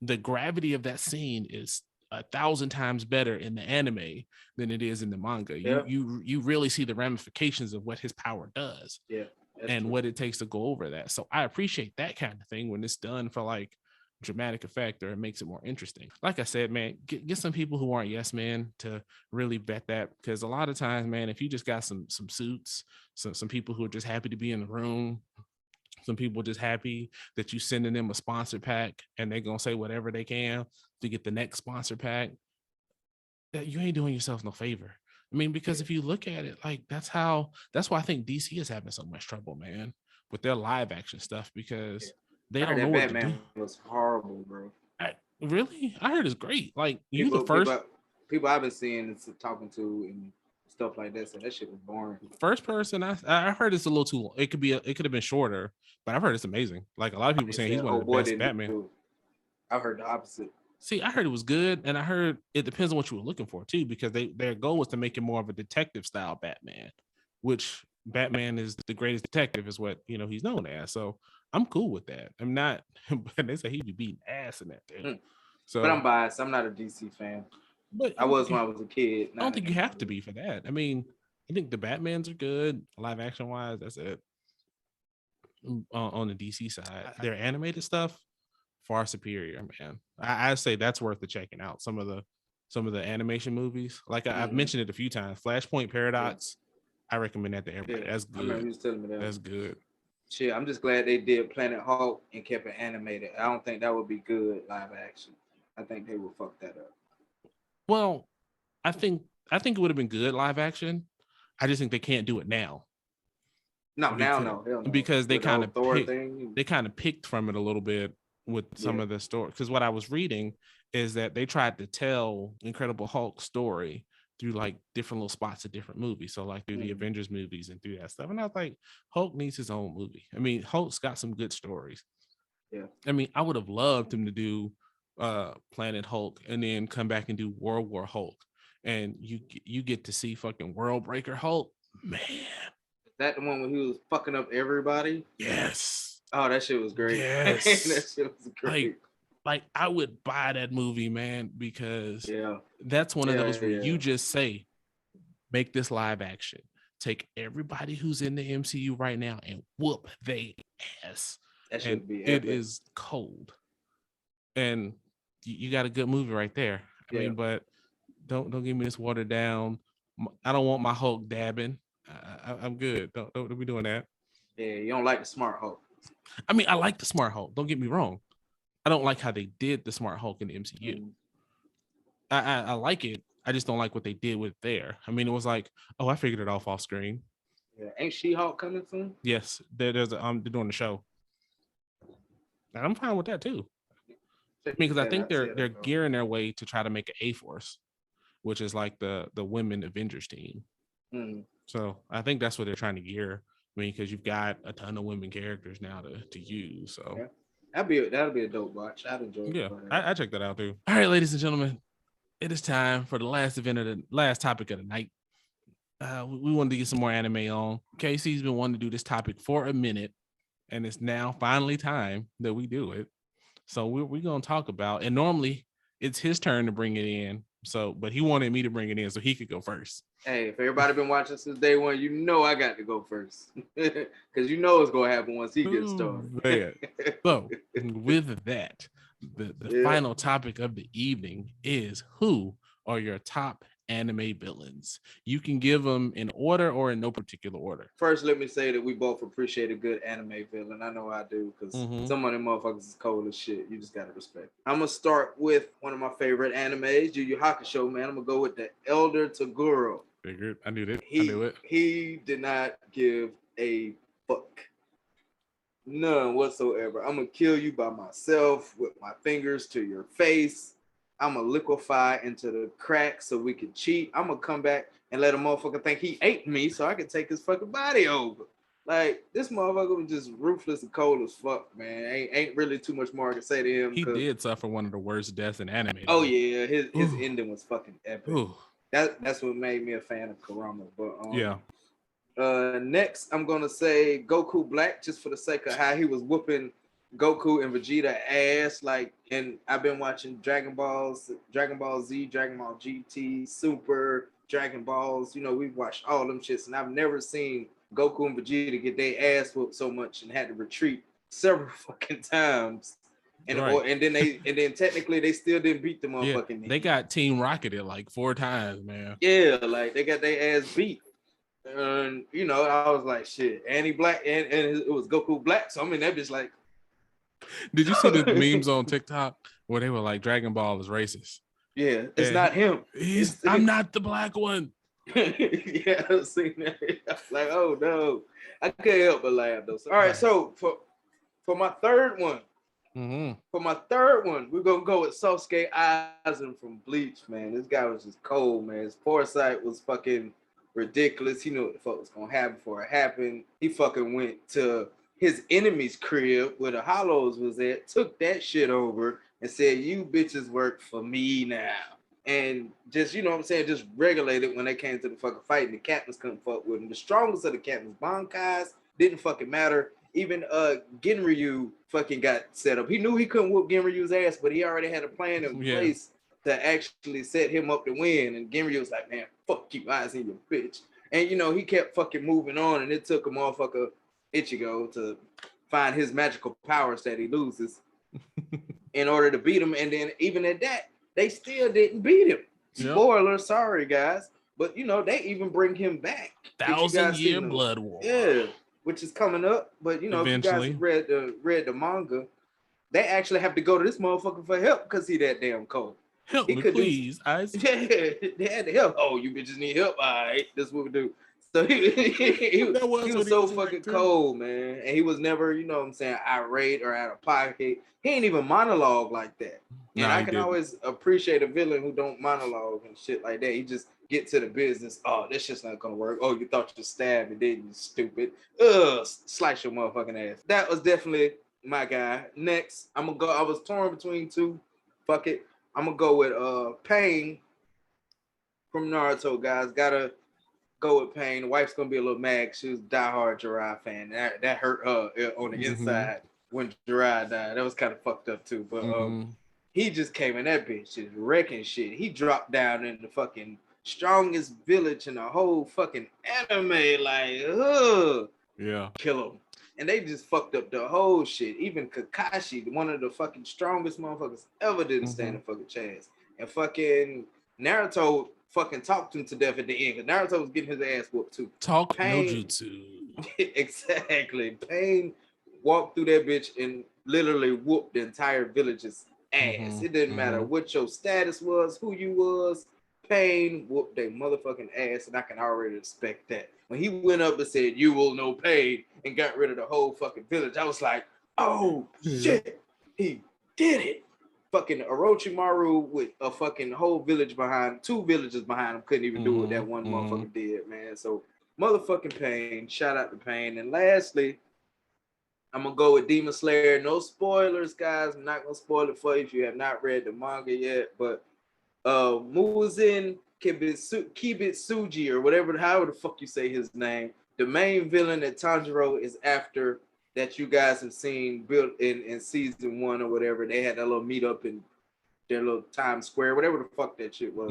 The gravity of that scene is 1,000 times better in the anime than it is in the manga. You really see the ramifications of what his power does. Yeah. And true. What it takes to go over that. So I appreciate that kind of thing when it's done for like dramatic effect or it makes it more interesting. Like I said, man, get some people who aren't yes men to really vet that, because a lot of times, man, if you just got some suits, some people who are just happy to be in the room, some people just happy that you sending them a sponsor pack and they're gonna say whatever they can to get the next sponsor pack, you ain't doing yourself no favor. I mean, because if you look at it, like that's why I think DC is having so much trouble, man, with their live action stuff, because they don't know what Batman to do. Was horrible, bro. I heard it's great. Like the first people I've been seeing and talking to and stuff like that, so that shit was boring. First person, I heard it's a little too long. It could have been shorter, but I've heard it's amazing. Like a lot of people saying he's one of the best Batman. I've heard the opposite. See, I heard it was good, and I heard it depends on what you were looking for too, because their goal was to make it more of a detective style Batman, which Batman is the greatest detective, is what he's known as. So I'm cool with that. I'm not, but they say he'd be beating ass in that thing. So, but I'm biased. I'm not a DC fan. But I was when I was a kid. I don't think you have to be for that. I mean, I think the Batmans are good, live action wise. That's it. On the DC side, their animated stuff far superior, man. I say that's worth the checking out. Some of the animation movies, like I've mentioned it a few times. Flashpoint Paradox, I recommend that to everybody. That's good. I remember you telling me that. That's good. Shit, I'm just glad they did Planet Hulk and kept it animated. I don't think that would be good live action. I think they would fuck that up. Well, I think it would have been good live action. I just think they can't do it now. No, no. Because they kind of picked from it a little bit with some of the story. Because what I was reading is that they tried to tell Incredible Hulk story through like different little spots of different movies. So like through the Avengers movies and through that stuff. And I was like, Hulk needs his own movie. I mean, Hulk's got some good stories. Yeah. I mean, I would have loved him to do Planet Hulk and then come back and do World War Hulk. And you get to see fucking World Breaker Hulk. Man. Is that the one where he was fucking up everybody? Yes. Oh, that shit was great. Yes. That shit was great. Like I would buy that movie, man, because that's one of those where you just say, make this live action. Take everybody who's in the MCU right now and whoop they ass. That should be epic. It is cold. And you got a good movie right there. I mean, but don't give me this watered down. I don't want my Hulk dabbing. I'm good. Don't be doing that. Yeah, you don't like the smart Hulk. I mean, I like the smart Hulk. Don't get me wrong. I don't like how they did the smart Hulk in the MCU. I like it. I just don't like what they did with there. I mean, it was like, oh, I figured it off screen. Yeah, ain't She-Hulk coming soon? Yes, they're doing the show, and I'm fine with that too. I mean, because I think they're gearing their way to try to make an A-Force, which is like the women Avengers team. So I think that's what they're trying to gear. I mean, because you've got a ton of women characters now to use. So that'll be a dope watch. I'd enjoy it. Yeah, I check that out too. All right, ladies and gentlemen, it is time for the last topic of the night. We wanted to get some more anime on. Casey's been wanting to do this topic for a minute, and it's now finally time that we do it. So we're gonna talk about, and normally it's his turn to bring it in. So, but he wanted me to bring it in so he could go first. Hey, if everybody been watching since day one, you know I got to go first. Because you know it's going to happen once he gets started. So, with that, the final topic of the evening is, who are your top anime villains? You can give them in order or in no particular order. First, let me say that we both appreciate a good anime villain. I know I do, because some of them motherfuckers is cold as shit. You just gotta respect. I'm gonna start with one of my favorite animes, Yu Yu Hakusho, man. I'm gonna go with the Elder Toguro. Figured. I knew it. He did not give a fuck. None whatsoever. I'm gonna kill you by myself with my fingers to your face. I'm gonna liquefy into the crack so we can cheat. I'm gonna come back and let a motherfucker think he ate me so I can take his fucking body over. Like, this motherfucker was just ruthless and cold as fuck, man. Ain't really too much more I can say to him. He did suffer one of the worst deaths in anime. Oh yeah, his ending was fucking epic. Ooh. That's what made me a fan of Kurama. But yeah. Next, I'm gonna say Goku Black, just for the sake of how he was whooping Goku and Vegeta ass. Like, and I've been watching Dragon Ball Z, Dragon Ball GT, Super, Dragon Balls. You know, we've watched all them shits, and I've never seen Goku and Vegeta get their ass whooped so much and had to retreat several fucking times. And and then technically they still didn't beat the motherfucking. Yeah, they got Team Rocketed like 4 times, man. Yeah, like they got their ass beat. And you know, I was like, shit, and he black, and it was Goku Black. So I mean, that bitch like. Did you see the memes on TikTok where they were like, Dragon Ball is racist? Yeah, it's not him. I'm not the black one. Yeah, I've seen that. I was like, oh no, I couldn't help but laugh though. So, all right, so for my third one. For my third one, we're gonna go with Sosuke Aizen from Bleach, man. This guy was just cold, man. His foresight was fucking ridiculous. He knew what the fuck was gonna happen before it happened. He fucking went to his enemy's crib where the Hollows was at, took that shit over, and said, "You bitches work for me now." And just, you know what I'm saying, just regulated when they came to the fucking fight, and the captains couldn't fuck with him. The strongest of the captains, Bankai's, didn't fucking matter. Even Genryu fucking got set up. He knew he couldn't whoop Genryu's ass, but he already had a plan in place to actually set him up to win. And Genryu was like, man, fuck you, eyes in your bitch. And, you know, he kept fucking moving on, and it took a motherfucker Ichigo to find his magical powers that he loses in order to beat him. And then even at that, they still didn't beat him. Yep. Spoiler, sorry, guys. But, you know, they even bring him back. 1,000-year blood war. Yeah. Which is coming up, but you know, eventually. If you guys read the manga, they actually have to go to this motherfucker for help because he that damn cold. Help me, please. Yeah, they had to help. Oh, you bitches need help. All right, that's what we do. So he was so fucking cold, man. And he was never, you know what I'm saying, irate or out of pocket. He ain't even monologue like that. And I can always appreciate a villain who don't monologue and shit like that. He just get to the business. Oh, this shit's not gonna work. Oh, you thought you stabbed me, didn't you, stupid? Slice your motherfucking ass. That was definitely my guy. Next, I'm gonna go. I was torn between two. Fuck it. I'm gonna go with Pain from Naruto, guys. Gotta go with Pain. The wife's gonna be a little mad. She was a diehard Jiraiya fan. That hurt her on the inside when Jiraiya died. That was kind of fucked up too. But he just came in that bitch just wrecking shit. He dropped down in the fucking strongest village in the whole fucking anime. Like, kill him. And they just fucked up the whole shit. Even Kakashi, one of the fucking strongest motherfuckers ever, didn't stand a fucking chance. And fucking Naruto fucking talked him to death at the end. Because Naruto was getting his ass whooped too. Talk no jutsu. Exactly. Pain walked through that bitch and literally whooped the entire village's ass. It didn't matter what your status was, who you was. Pain whooped their motherfucking ass, and I can already expect that. When he went up and said, "You will know pain," and got rid of the whole fucking village, I was like, oh shit, he did it. Fucking Orochimaru with a fucking whole village behind, 2 villages behind him, couldn't even do what that one motherfucker did, man. So motherfucking Pain, shout out to Pain. And lastly, I'm gonna go with Demon Slayer. No spoilers, guys. I'm not gonna spoil it for you if you have not read the manga yet, but Muzen Kibitsuji or whatever, however the fuck you say his name, the main villain that Tanjiro is after, that you guys have seen built in season 1 or whatever. They had that little meet up in their little Times Square, whatever the fuck that shit was.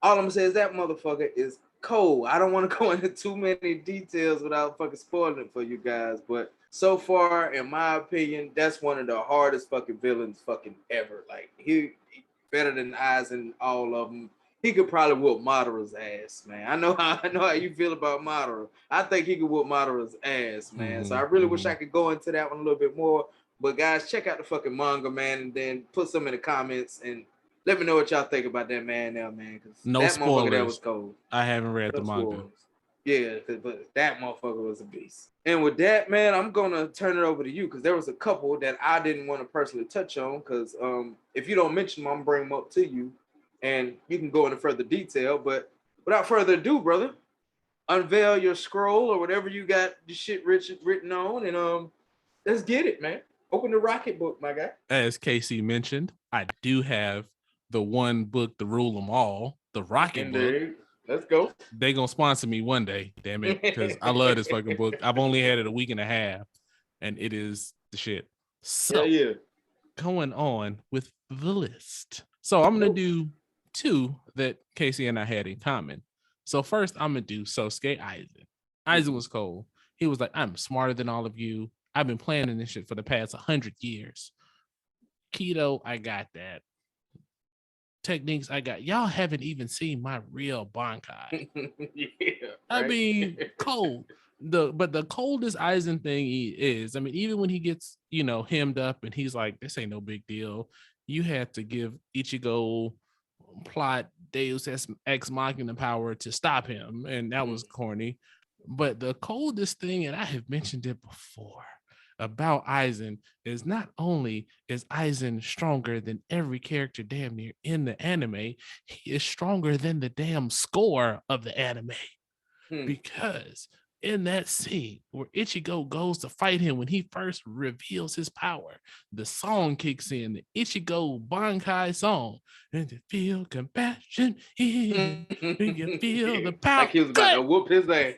All I'm gonna say is that motherfucker is cold. I don't want to go into too many details without fucking spoiling it for you guys, but so far, in my opinion, that's one of the hardest fucking villains fucking ever. Like, he better than Aizen and all of them. He could probably whoop Madara's ass, man. I know how you feel about Madara. I think he could whoop Madara's ass, man. So I really wish I could go into that one a little bit more. But guys, check out the fucking manga, man, and then put some in the comments and let me know what y'all think about that man now, man. No that spoilers. That was cold. I haven't read the manga. Spoilers. Yeah, but that motherfucker was a beast. And with that, man, I'm gonna turn it over to you because there was a couple that I didn't want to personally touch on. Because if you don't mention them, I'm gonna bring them up to you, and you can go into further detail. But without further ado, brother, unveil your scroll or whatever you got the shit written on, and let's get it, man. Open the rocket book, my guy. As Casey mentioned, I do have the one book to rule them all, the Rocket book. Let's go. They gonna sponsor me one day, damn it, because I love this fucking book. I've only had it a week and a half, and it is the shit. So yeah. Going on with the list. So I'm gonna do two that Casey and I had in common. So first, I'm gonna do Sosuke Aizen. Aizen was cold. He was like, I'm smarter than all of you. I've been planning this shit for the past 100 years. Keto, I got that. Techniques, I got. Y'all haven't even seen my real Bankai. Yeah, I mean, cold. But the coldest Aizen thing he is, I mean, even when he gets, hemmed up and he's like, this ain't no big deal. You had to give Ichigo plot Deus Ex Machina power to stop him, and that was corny. But the coldest thing, and I have mentioned it before about Aizen, is not only is Aizen stronger than every character damn near in the anime, he is stronger than the damn score of the anime. Because in that scene where Ichigo goes to fight him, when he first reveals his power, the song kicks in, the Ichigo Bankai song, and you feel compassion in, and you feel the power. Like he was about to whoop his ass.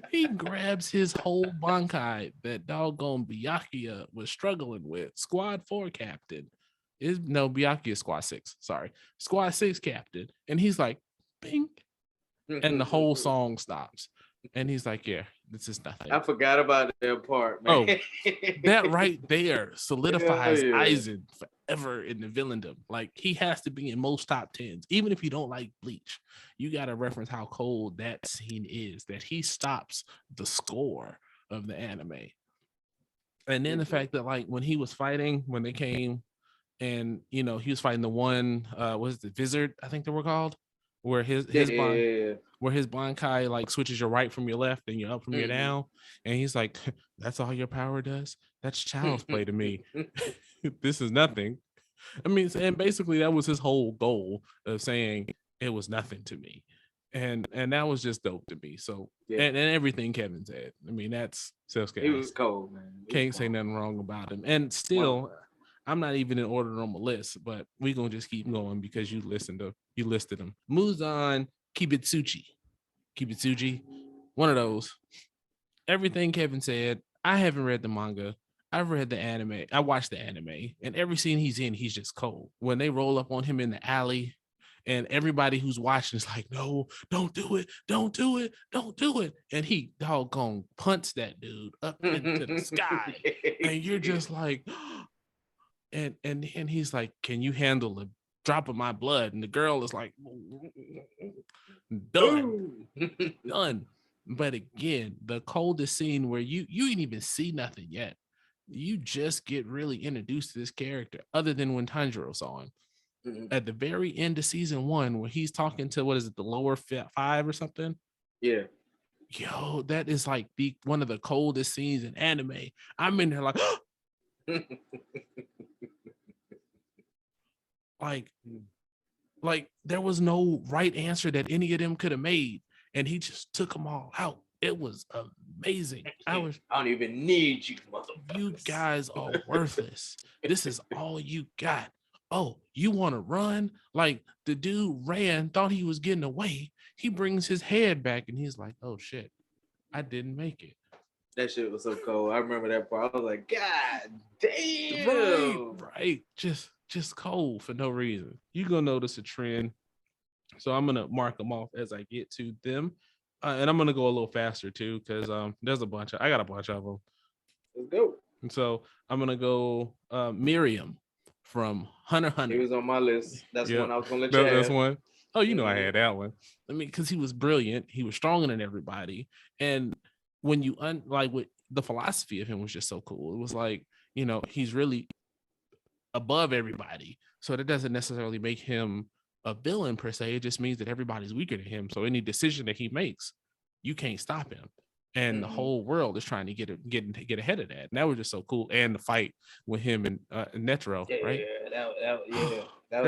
He grabs his whole Bankai that doggone Byakuya was struggling with. Squad 4 captain. Byakuya is Squad 6. Sorry. Squad 6 captain. And he's like, bing. And the whole song stops. And he's like, yeah, this is nothing. I forgot about that part, man. Oh, that right there solidifies Aizen forever in the villaindom. Like, he has to be in most top 10s. Even if you don't like Bleach, you got to reference how cold that scene is, that he stops the score of the anime. And then the fact that, like, when he was fighting, when they came and, he was fighting the one, was the Vizard, I think they were called? Where his Bankai like switches your right from your left and you're up from your down, and he's like, "That's all your power does? That's child's play to me. This is nothing." I mean, and basically that was his whole goal of saying it was nothing to me, and that was just dope to me. So and everything Kevin said. I mean, that's Sasuke. He was cold, man. Can't say nothing wrong about him, and still. I'm not even in order on my list, but we're going to just keep going because you listed them. Muzan Kibitsuji, one of those. Everything Kevin said, I haven't read the manga. I've read the anime. I watched the anime, and every scene he's in, he's just cold. When they roll up on him in the alley, and everybody who's watching is like, no, don't do it. Don't do it. Don't do it. And he doggone punts that dude up into the sky. And you're just like... And he's like, can you handle a drop of my blood? And the girl is like, done. But again, the coldest scene where you ain't even see nothing yet. You just get really introduced to this character, other than when Tanjiro saw him. At the very end of season 1, where he's talking to, what is it, the lower 5 or something? Yeah. Yo, that is like one of the coldest scenes in anime. I'm in there like... like there was no right answer that any of them could have made, and he just took them all out. It was amazing. I don't even need you, motherfuckers. You guys are worthless. This is all you got. Oh, you want to run? Like, the dude ran, thought he was getting away. He brings his head back and he's like, oh shit, I didn't make it. That shit was so cold. I remember that part. I was like, God damn. Right. Just cold for no reason. You're gonna notice a trend. So I'm gonna mark them off as I get to them. And I'm gonna go a little faster too, because there's I got a bunch of them. Let's go. And so I'm gonna go Miriam from Hunter x Hunter. He was on my list. That's one I was gonna let you have. That's one. Oh, I had that one. I mean, because he was brilliant. He was stronger than everybody. And when you with the philosophy of him was just so cool. It was like, he's really above everybody. So that doesn't necessarily make him a villain per se. It just means that everybody's weaker than him. So any decision that he makes, you can't stop him. And the whole world is trying to get ahead of that. And that was just so cool. And the fight with him and Netero, right? That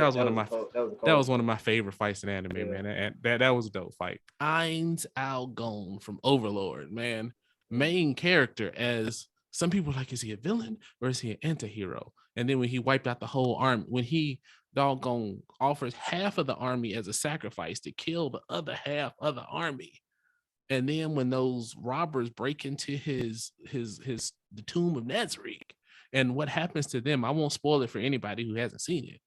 was one of my favorite fights in anime, man. And that was a dope fight. Ainz Al Gone from Overlord, man. Main character, as some people are like, is he a villain or is he an anti-hero? And then when he wiped out the whole army, when he doggone offers half of the army as a sacrifice to kill the other half of the army. And then when those robbers break into the tomb of Nazarick, and what happens to them, I won't spoil it for anybody who hasn't seen it.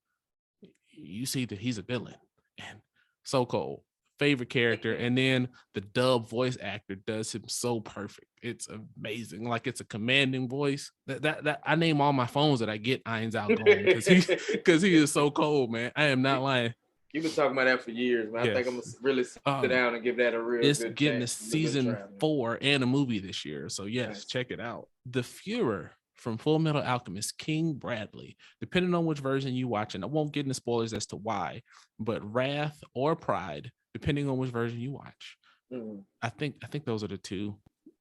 You see that he's a villain, and so cool. Favorite character, and then the dub voice actor does him so perfect. It's amazing. Like, it's a commanding voice. That I name all my phones that I get Ainz Al Gone because he is so cold, man. I am not lying. You've been talking about that for years, man. Yes. I think I'm gonna really sit down and give that a real. It's good getting chance. A season 4 and a movie this year, so yes, nice. Check it out. The Führer from Full Metal Alchemist, King Bradley. Depending on which version you watch, and I won't get into spoilers as to why, but Wrath or Pride, depending on which version you watch. Mm-hmm. I think those are the two.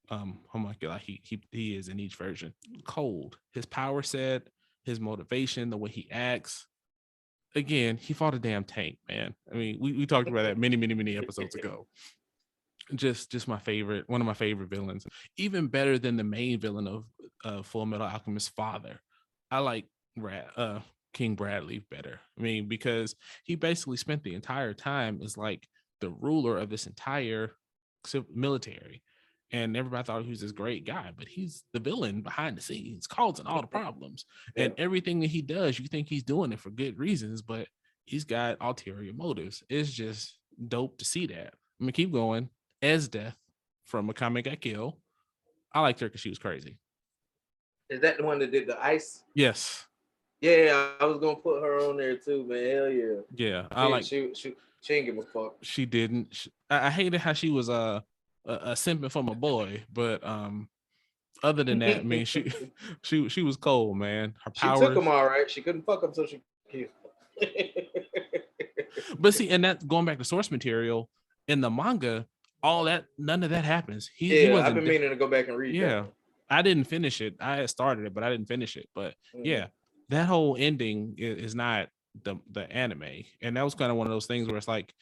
Oh my god, he is in each version. Cold. His power set, his motivation, the way he acts. Again, he fought a damn tank, man. I mean, we talked about that many episodes ago. Just my favorite, one of my favorite villains. Even better than the main villain of Full Metal Alchemist's father. I like King Bradley better. I mean, because he basically spent the entire time as like the ruler of this entire military. And everybody thought he was this great guy, but he's the villain behind the scenes, causing all the problems. Yeah. And everything that he does, you think he's doing it for good reasons, but he's got ulterior motives. It's just dope to see that. I'm gonna keep going. Esdeath from Akame ga Kill. I liked her because she was crazy. Is that the one that did the ice? Yes. Yeah, I was gonna put her on there too, man. Hell yeah. Yeah, she didn't give a fuck. She didn't. I hated how she was a simping for my boy, but other than that, I mean, she was cold, man. Her powers. She took him all right. She couldn't fuck him, so she killed him. But see, and that going back to source material in the manga, none of that happens. I've been meaning to go back and read. Yeah, I didn't finish it. I had started it, but I didn't finish it. But yeah, that whole ending is not the anime, and that was kind of one of those things where it's like,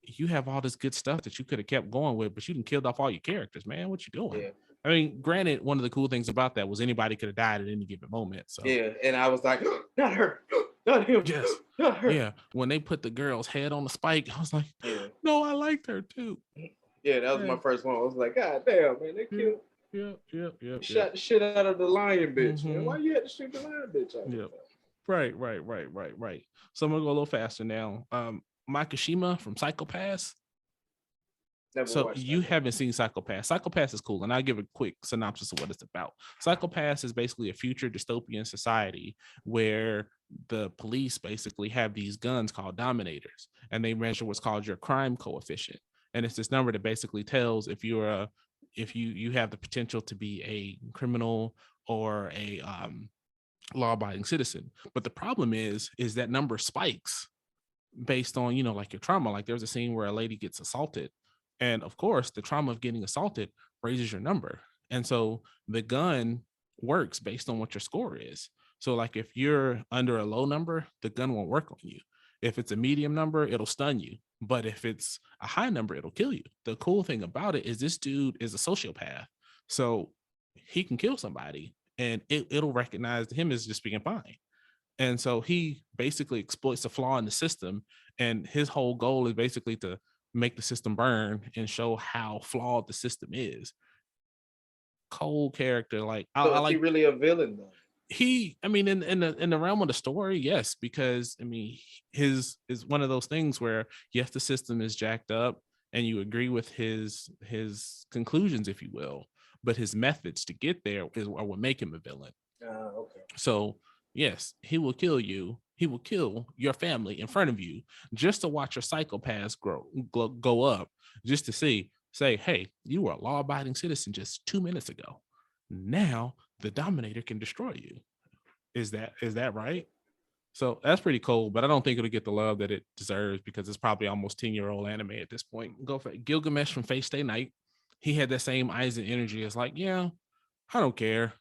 you have all this good stuff that you could have kept going with, but you done killed off all your characters, man. What you doing? Yeah. I mean, granted, one of the cool things about that was anybody could have died at any given moment. So yeah, and I was like, not her, not him, yes, not her. Yeah, when they put the girl's head on the spike, I was like, no, I liked her too. Yeah, that was my first one. I was like, God damn, man, they killed. Yeah. Shot the shit out of the lion bitch. Man. Why you had to shoot the lion bitch out? Yeah. Right. So I'm gonna go a little faster now. Makishima from Psycho Pass. So you haven't seen Psycho Pass. Psycho Pass is cool, and I'll give a quick synopsis of what it's about. Psycho Pass is basically a future dystopian society where the police basically have these guns called dominators, and they measure what's called your crime coefficient. And it's this number that basically tells if you have the potential to be a criminal or a law-abiding citizen. But the problem is that number spikes based on, like your trauma. Like there's a scene where a lady gets assaulted, and of course the trauma of getting assaulted raises your number. And so the gun works based on what your score is. So like if you're under a low number, the gun won't work on you. If it's a medium number, it'll stun you. But if it's a high number, it'll kill you. The cool thing about it is this dude is a sociopath. So he can kill somebody and it'll recognize him as just being fine. And so he basically exploits a flaw in the system. And his whole goal is basically to make the system burn and show how flawed the system is. Cold character. Like, so I like, he really a villain though? In the realm of the story, yes, because his is one of those things where yes, the system is jacked up and you agree with his conclusions, if you will, but his methods to get there are what make him a villain. Okay. So yes, he will kill you. He will kill your family in front of you just to watch your psychopaths go up, just to say, hey, you were a law-abiding citizen just 2 minutes ago. Now the Dominator can destroy you. Is that right? So that's pretty cool, but I don't think it'll get the love that it deserves because it's probably almost 10-year-old anime at this point. Go for it. Gilgamesh from Fate Stay Night. He had that same eyes and energy. It's like, yeah, I don't care.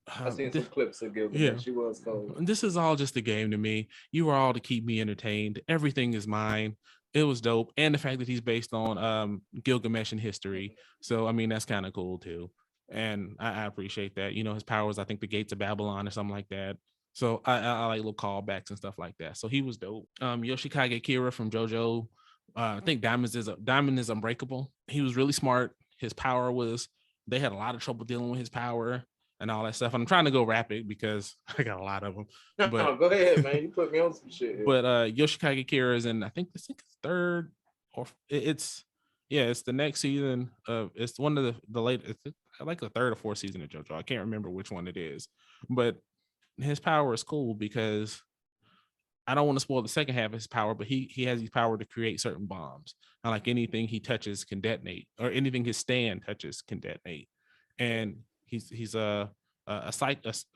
I seen some clips of Gilgamesh. Yeah. She was cold. This is all just a game to me. You are all to keep me entertained. Everything is mine. It was dope. And the fact that he's based on Gilgamesh in history. So, I mean, that's kind of cool too. And I appreciate that. You know, his powers, I think the Gates of Babylon or something like that. So I like little callbacks and stuff like that. So he was dope. Yoshikage Kira from JoJo. I think Diamond is unbreakable. He was really smart. His power was, they had a lot of trouble dealing with his power and all that stuff. And I'm trying to go rapid because I got a lot of them. But no, go ahead, man. You put me on some shit here. But Yoshikage Kira is in, I think it's third or it's the next season of, it's one of the late, it's like the third or fourth season of JoJo. I can't remember which one it is, but his power is cool because I don't want to spoil the second half of his power, but he has his power to create certain bombs. And like anything he touches can detonate, or anything his stand touches can detonate. And he's a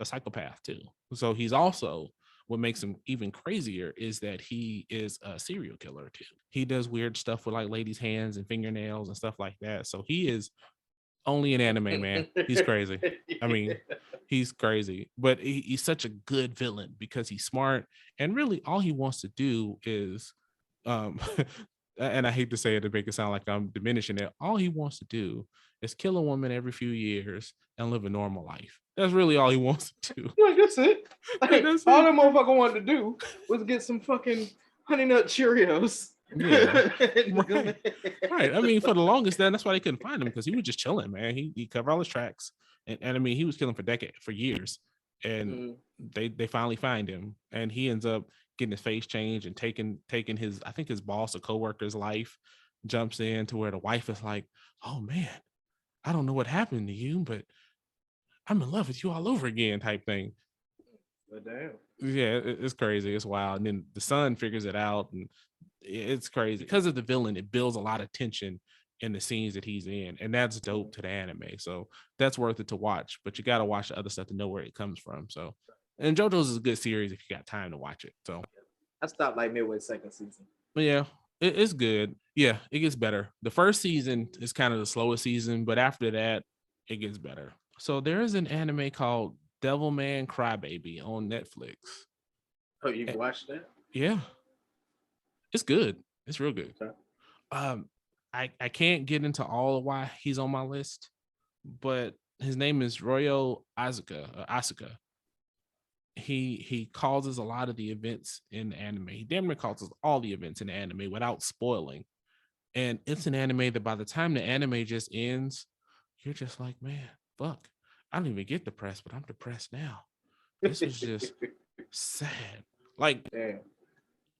psychopath too. So he's also, what makes him even crazier is that he is a serial killer too. He does weird stuff with like ladies' hands and fingernails and stuff like that. So he is only an anime, man. He's crazy. I mean, he's crazy, but he's such a good villain because he's smart, and really all he wants to do is and I hate to say it to make it sound like I'm diminishing it, all he wants to do is kill a woman every few years and live a normal life. That's really all he wants to do. Like, that's it. Like, that's all that motherfucker wanted to do was get some fucking Honey Nut Cheerios. Yeah. Right. I mean, for the longest, that's why they couldn't find him, because he was just chilling, man. He covered all his tracks, and I mean, he was killing for years, and they finally find him, and he ends up getting his face changed and taking his, I think his boss or coworker's life, jumps in to where the wife is like, oh man, I don't know what happened to you, but I'm in love with you all over again, type thing. But damn. Yeah, it's crazy. It's wild. And then the son figures it out, and it's crazy because of the villain. It builds a lot of tension in the scenes that he's in, and that's dope to the anime. So that's worth it to watch. But you got to watch the other stuff to know where it comes from. So, and JoJo's is a good series if you got time to watch it. So I stopped like midway second season. But yeah, it's good. Yeah, it gets better. The first season is kind of the slowest season, but after that, it gets better. So there is an anime called Devilman Crybaby on Netflix. Oh, you've watched that? Yeah. It's good. It's real good. Okay. I can't get into all of why he's on my list, but his name is Ryo Asuka. He causes a lot of the events in the anime. He damn near causes all the events in the anime without spoiling. And it's an anime that by the time the anime just ends, you're just like, man, fuck. I don't even get depressed, but I'm depressed now. This was just sad. Like, damn.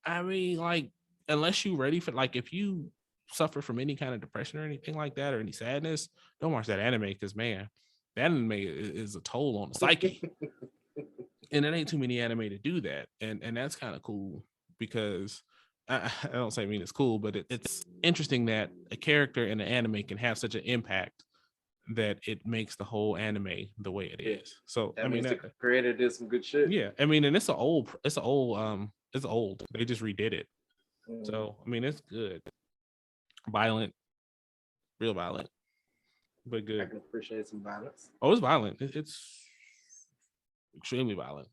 I mean, like, unless you're ready for, like, if you suffer from any kind of depression or anything like that, or any sadness, don't watch that anime, because man, that anime is a toll on the psyche. And it ain't too many anime to do that, and that's kind of cool, because I don't say I mean it's cool, but it's interesting that a character in an anime can have such an impact that it makes the whole anime the way it is. So that means the creator did some good shit. Yeah, I mean, and it's old. They just redid it. So I mean, it's good. Violent, real violent, but good. I can appreciate some violence. Oh, it's violent. It's extremely violent.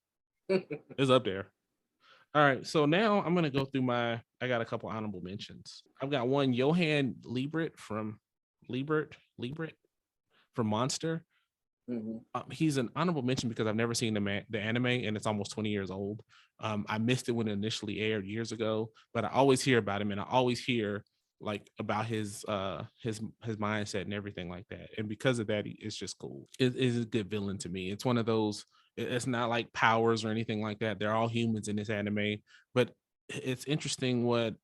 It's up there. All right, so now I'm gonna go through I got a couple honorable mentions. I've got one, Johann Liebert from Monster. Mm-hmm. He's an honorable mention because I've never seen the anime, and it's almost 20 years old. I missed it when it initially aired years ago, but I always hear about him, and I always hear like about his mindset and everything like that. And because of that, it's just cool. It is a good villain to me. It's one of those. It's not like powers or anything like that. They're all humans in this anime, but it's interesting what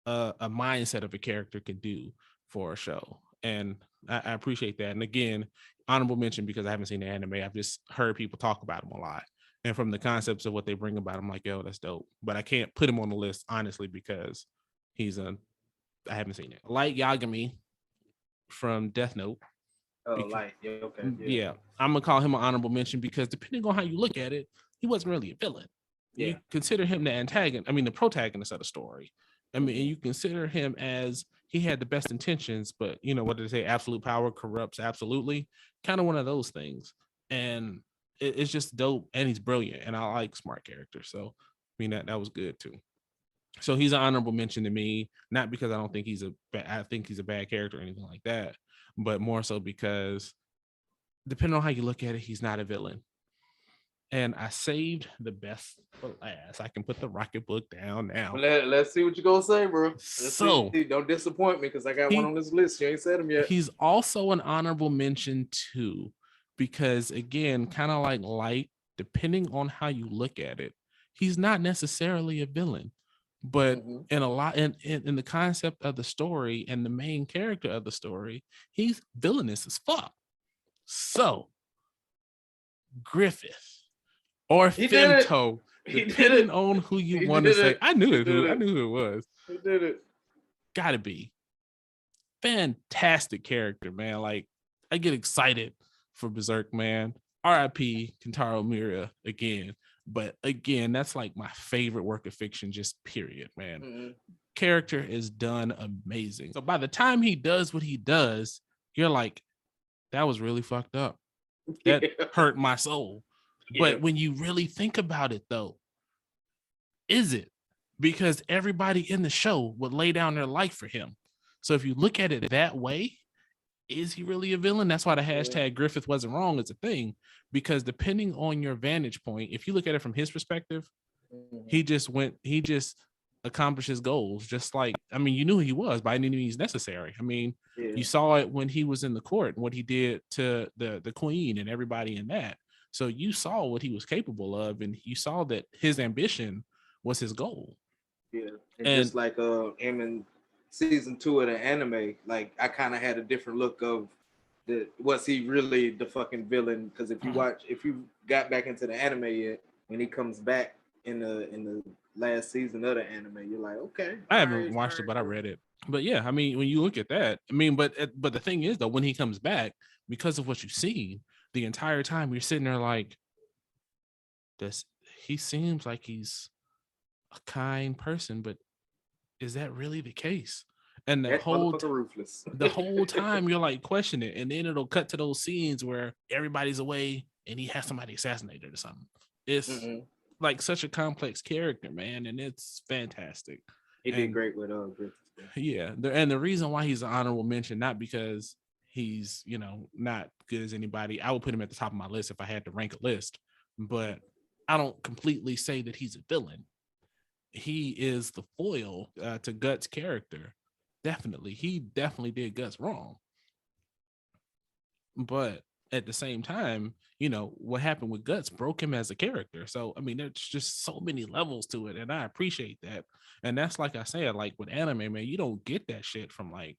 a mindset of a character can do for a show. And I appreciate that. And again, honorable mention because I haven't seen the anime. I've just heard people talk about him a lot. And from the concepts of what they bring about him, I'm like, yo, that's dope. But I can't put him on the list, honestly, because I haven't seen it. Light Yagami from Death Note. Light. Yeah, okay. Yeah. I'm going to call him an honorable mention because depending on how you look at it, he wasn't really a villain. you consider him the antagonist. I mean, the protagonist of the story. I mean, and you consider him as he had the best intentions, but you know what did they say? Absolute power corrupts absolutely. Kind of one of those things, and it's just dope. And he's brilliant, and I like smart characters. So I mean that was good too. So he's an honorable mention to me, not because I don't think I think he's a bad character or anything like that, but more so because depending on how you look at it, he's not a villain. And I saved the best for last. I can put the Rocket book down now. Let's see what you're gonna say, bro. So don't disappoint me because I got one on this list. You ain't said him yet. He's also an honorable mention too, because again, kind of like Light, depending on how you look at it, he's not necessarily a villain. But in a lot in the concept of the story and the main character of the story, he's villainous as fuck. So Griffith or Femto, depending on who you want to say. I knew who it was. He did it. Gotta be. Fantastic character, man. Like, I get excited for Berserk, man. R.I.P. Kentaro Miura again. But again, that's like my favorite work of fiction, just period, man. Character is done amazing. So by the time he does what he does, you're like, that was really fucked up. That hurt my soul. But when you really think about it, though, is it? Because everybody in the show would lay down their life for him. So if you look at it that way, is he really a villain? That's why the hashtag Griffith wasn't wrong is a thing. Because depending on your vantage point, if you look at it from his perspective, he just accomplished his goals. Just like, I mean, you knew who he was by any means necessary. I mean, you saw it when he was in the court and what he did to the queen and everybody in that. So you saw what he was capable of, and you saw that his ambition was his goal. Yeah, and just like him in season 2 of the anime, like I kind of had a different look of was he really the fucking villain? Because if you got back into the anime yet, when he comes back in the last season of the anime, you're like, okay. I haven't watched it, but I read it. But yeah, I mean, when you look at that, I mean, but the thing is though, when he comes back, because of what you've seen, the entire time you're sitting there like, he seems like he's a kind person, but is that really the case? And the whole time you're like questioning it, and then it'll cut to those scenes where everybody's away and he has somebody assassinated or something. It's like such a complex character, man, and it's fantastic. He did great with Griffith. Yeah, and the reason why he's an honorable mention, not because he's, not good as anybody. I would put him at the top of my list if I had to rank a list, but I don't completely say that he's a villain. He is the foil to Guts' character. Definitely. He definitely did Guts wrong. But at the same time, what happened with Guts broke him as a character. So, I mean, there's just so many levels to it, and I appreciate that. And that's like I said, like with anime, man, you don't get that shit from like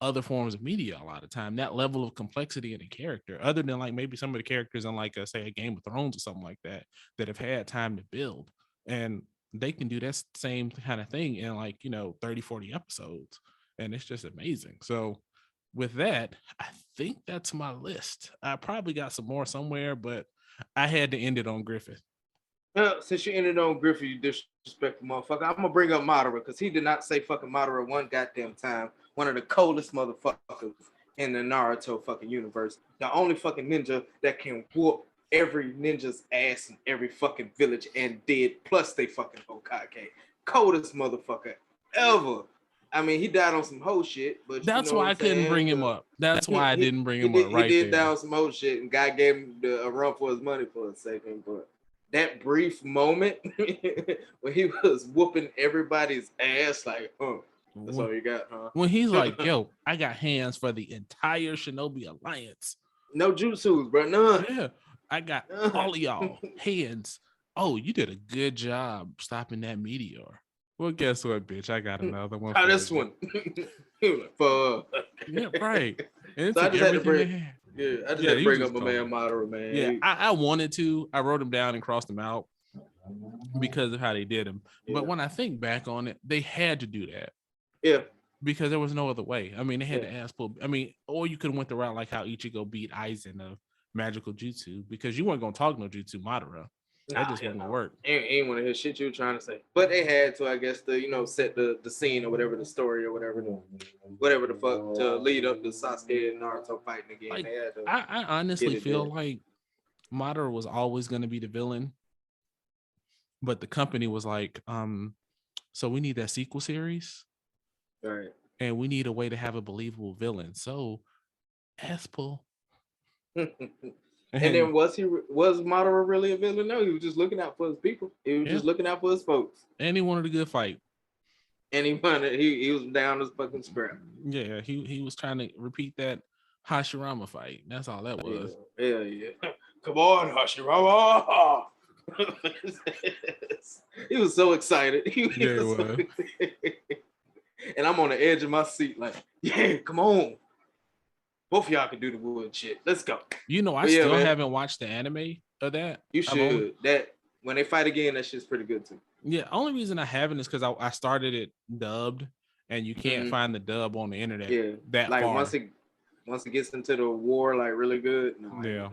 other forms of media a lot of time, that level of complexity in a character, other than like maybe some of the characters in like say a Game of Thrones or something like that have had time to build, and they can do that same kind of thing in like 30, 40 episodes, and it's just amazing. So with that, I think that's my list. I probably got some more somewhere, but I had to end it on Griffith. Since you ended on Griffith, you disrespectful motherfucker, I'm gonna bring up Madara because he did not say fucking Madara one goddamn time. One of the coldest motherfuckers in the Naruto fucking universe. The only fucking ninja that can whoop every ninja's ass in every fucking village and did, plus they fucking Hokage. Coldest motherfucker ever. I mean, he died on some hoe shit, but that's why I couldn't bring him up. That's why I didn't bring him up right there. He did die on some hoe shit, and God gave him a run for his money for a second, but that brief moment when he was whooping everybody's ass, like, that's all you got, huh? When he's like, yo, I got hands for the entire Shinobi Alliance. No jutsus, bro, none. Yeah, I got all of y'all hands. Oh, you did a good job stopping that meteor. Well, guess what, bitch? I got another one. Oh, this one. Yeah, right. And so I just had to bring, had to bring up my man Madara, man. Yeah, I wanted to. I wrote him down and crossed him out because of how they did him. Yeah. But when I think back on it, they had to do that. Yeah. Because there was no other way. I mean, they had to ask for, or you could have went the route like how Ichigo beat Aizen of magical jutsu, because you weren't going to talk no jutsu Madara. That just wasn't gonna work. Ain't want to hear shit you were trying to say. But they had to, I guess, to set the scene or whatever, the story or whatever the fuck to lead up to Sasuke and Naruto fighting again. Like, they had to I honestly feel like Madara was always gonna be the villain, but the company was like, so we need that sequel series, right? And we need a way to have a believable villain. So, Espel. And then was Madara really a villain? No, he was just looking out for his people. He was just looking out for his folks. And he wanted a good fight. And he was down as fucking scrap. Yeah, he was trying to repeat that Hashirama fight. That's all that was. Yeah. Come on, Hashirama. He was so excited. He was. And I'm on the edge of my seat, like, yeah, come on. Both of y'all can do the wood shit. Let's go. I still haven't watched the anime of that. You should. That when they fight again, that shit's pretty good too. Yeah, only reason I haven't is because I started it dubbed, and you can't find the dub on the internet. Yeah, that like far. once it gets into the war, like really good. No, yeah,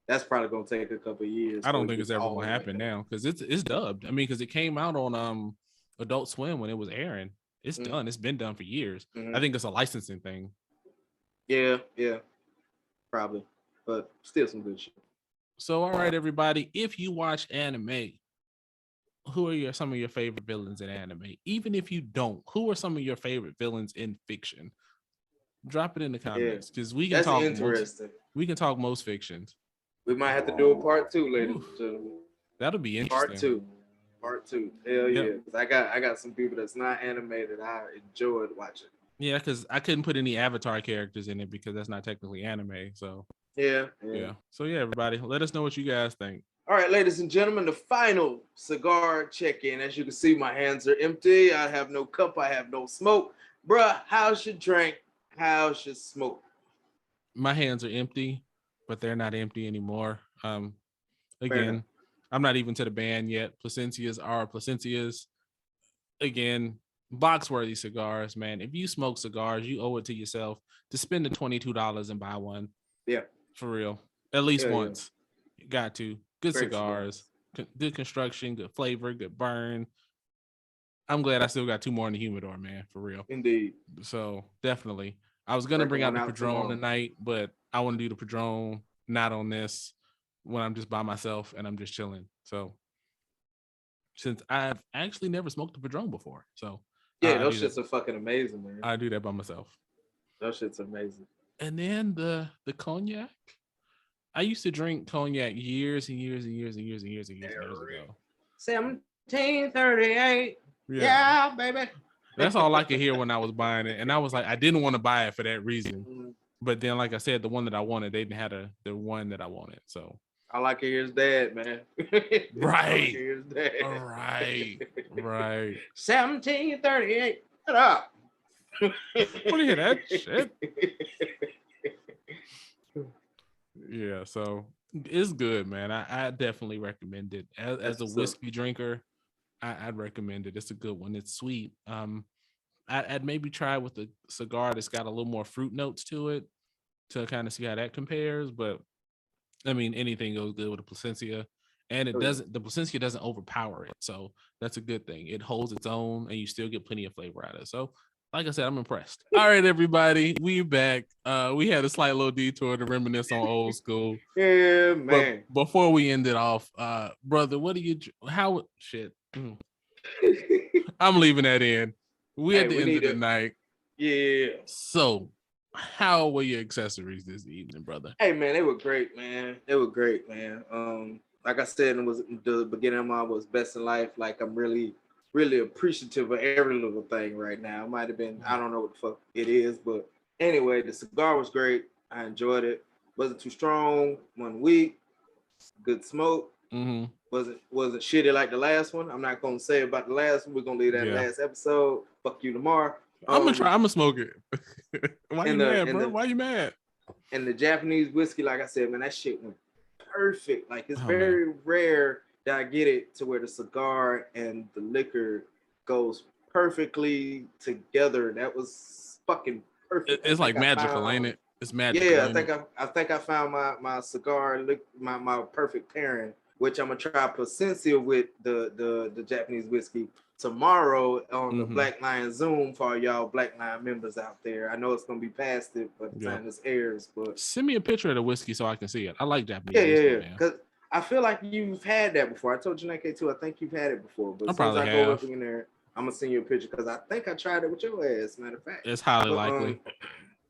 that's probably gonna take a couple of years. I don't think it's ever gonna happen now because it's dubbed. I mean, because it came out on Adult Swim when it was airing. It's done. It's been done for years. I think it's a licensing thing. Yeah, probably, but still some good shit. So, all right, everybody, if you watch anime, who are some of your favorite villains in anime? Even if you don't, who are some of your favorite villains in fiction? Drop it in the comments because we can talk. Interesting. We can talk most fictions. We might have to do a part 2, ladies and gentlemen. That'll be interesting. Part two. Hell yeah. Because I got some people that's not animated. I enjoyed watching. Yeah, because I couldn't put any Avatar characters in it because that's not technically anime. So yeah. So yeah, everybody, let us know what you guys think. All right, ladies and gentlemen, the final cigar check-in. As you can see, my hands are empty. I have no cup. I have no smoke. Bruh, how's your drink? How's your smoke? My hands are empty, but they're not empty anymore. Again, I'm not even to the band yet. Placencias are Placencias. Again, box-worthy cigars, man. If you smoke cigars, you owe it to yourself to spend the $22 and buy one. Yeah. For real. At least once. You got to. Good cigars. Good construction, good flavor, good burn. I'm glad I still got 2 more in the humidor, man. For real. Indeed. So, definitely. I was going to bring out the Padron tonight, but I want to do the Padron not on this when I'm just by myself and I'm just chilling. So, since I've actually never smoked a Padron before. So, yeah, those shits are fucking amazing, man. I do that by myself. Those shit's amazing. And then the cognac. I used to drink cognac years and years ago. 1738. Yeah, baby. That's all I could hear when I was buying it. And I was like, I didn't want to buy it for that reason. But then, like I said, the one that I wanted, they didn't have the one that I wanted. So all I can hear is dad, man. Right. All right. 1738. Shut up. Want to hear that shit? Yeah, so it's good, man. I definitely recommend it. As a whiskey drinker, I'd recommend it. It's a good one. It's sweet. I'd maybe try with a cigar that's got a little more fruit notes to it to kind of see how that compares. But I mean, anything goes good with a Placencia, and the Placencia doesn't overpower it. So that's a good thing. It holds its own, and you still get plenty of flavor out of it. So, like I said, I'm impressed. All right, everybody, we back. We had a slight little detour to reminisce on old school. Yeah, man. But before we end it off, brother, shit. I'm leaving that in. We at the end of the night. Yeah. So, how were your accessories this evening, brother? Hey, man, they were great, man. Like I said, it was the beginning of mine was best in life. Like, I'm really appreciative of every little thing right now. It might have been, I don't know what the fuck it is, but anyway, the cigar was great. I enjoyed it. Wasn't too strong, 1 week, good smoke. Wasn't shitty like the last one. I'm not gonna say about the last one. We're gonna leave that last episode. Fuck you tomorrow. I'm gonna smoke it. Why you mad, bro? Why you mad? And the Japanese whiskey, like I said, man, that shit went perfect. Like it's very rare that I get it to where the cigar and the liquor goes perfectly together. That was fucking perfect. It's like magical, ain't it? It's magical. Yeah, I think I found my cigar, my perfect pairing which I'm gonna try Placencia with the Japanese whiskey tomorrow on the Black Lion Zoom for all y'all Black Lion members out there. I know it's gonna be past it by the time this airs, but send me a picture of the whiskey so I can see it. I like Japanese whiskey, man. Because I feel like you've had that before. I told you Janae too. I think you've had it before, but as soon as I go up in there, I'm gonna send you a picture because I think I tried it with your ass. Matter of fact, it's highly likely.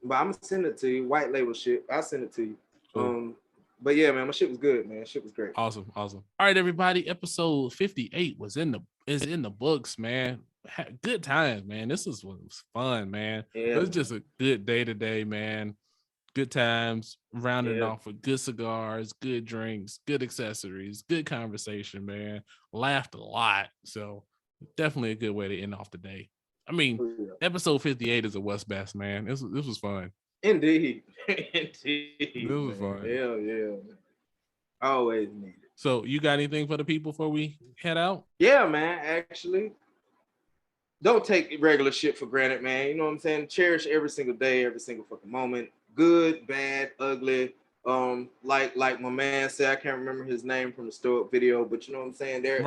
But I'm gonna send it to you. White label shit. I'll send it to you. Cool. But yeah, man, my shit was good, man. Shit was great. Awesome. All right, everybody. Episode 58 is in the books, man. Good times, man. This was fun, man. It was just a good day today, man. Good times, rounding off with good cigars, good drinks, good accessories, good conversation, man. Laughed a lot, so definitely a good way to end off the day. I mean, episode 58 is a What's Best, man. This was fun. Indeed. It was fun. Hell yeah. Always need it. So you got anything for the people before we head out? Yeah, man. Actually, don't take regular shit for granted, man. You know what I'm saying? Cherish every single day, every single fucking moment. Good, bad, ugly. Like my man said, I can't remember his name from the Stoic video, but you know what I'm saying? There's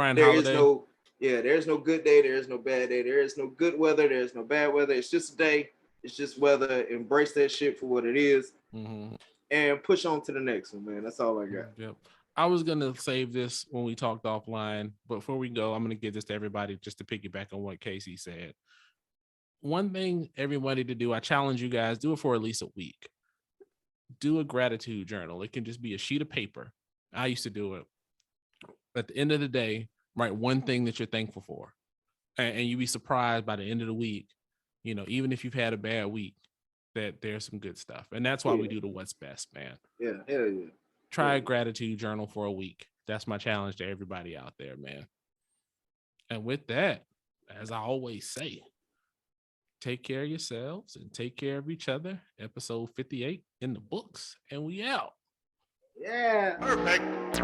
no good day, there is no bad day, there is no good weather, there is no bad weather. It's just a day. It's just weather. Embrace that shit for what it is, and push on to the next one, man. That's all I got. Yep. I was gonna save this when we talked offline, but before we go, I'm gonna give this to everybody just to piggyback on what Casey said. One thing everybody to do, I challenge you guys, do it for at least a week. Do a gratitude journal. It can just be a sheet of paper. I used to do it. At the end of the day, write one thing that you're thankful for, and you'd be surprised by the end of the week. You know, even if you've had a bad week, that there's some good stuff. And that's why we do the What's Best, man. Yeah, hell yeah. Try a gratitude journal for a week. That's my challenge to everybody out there, man. And with that, as I always say, take care of yourselves and take care of each other. Episode 58 in the books, and we out. Yeah. Perfect.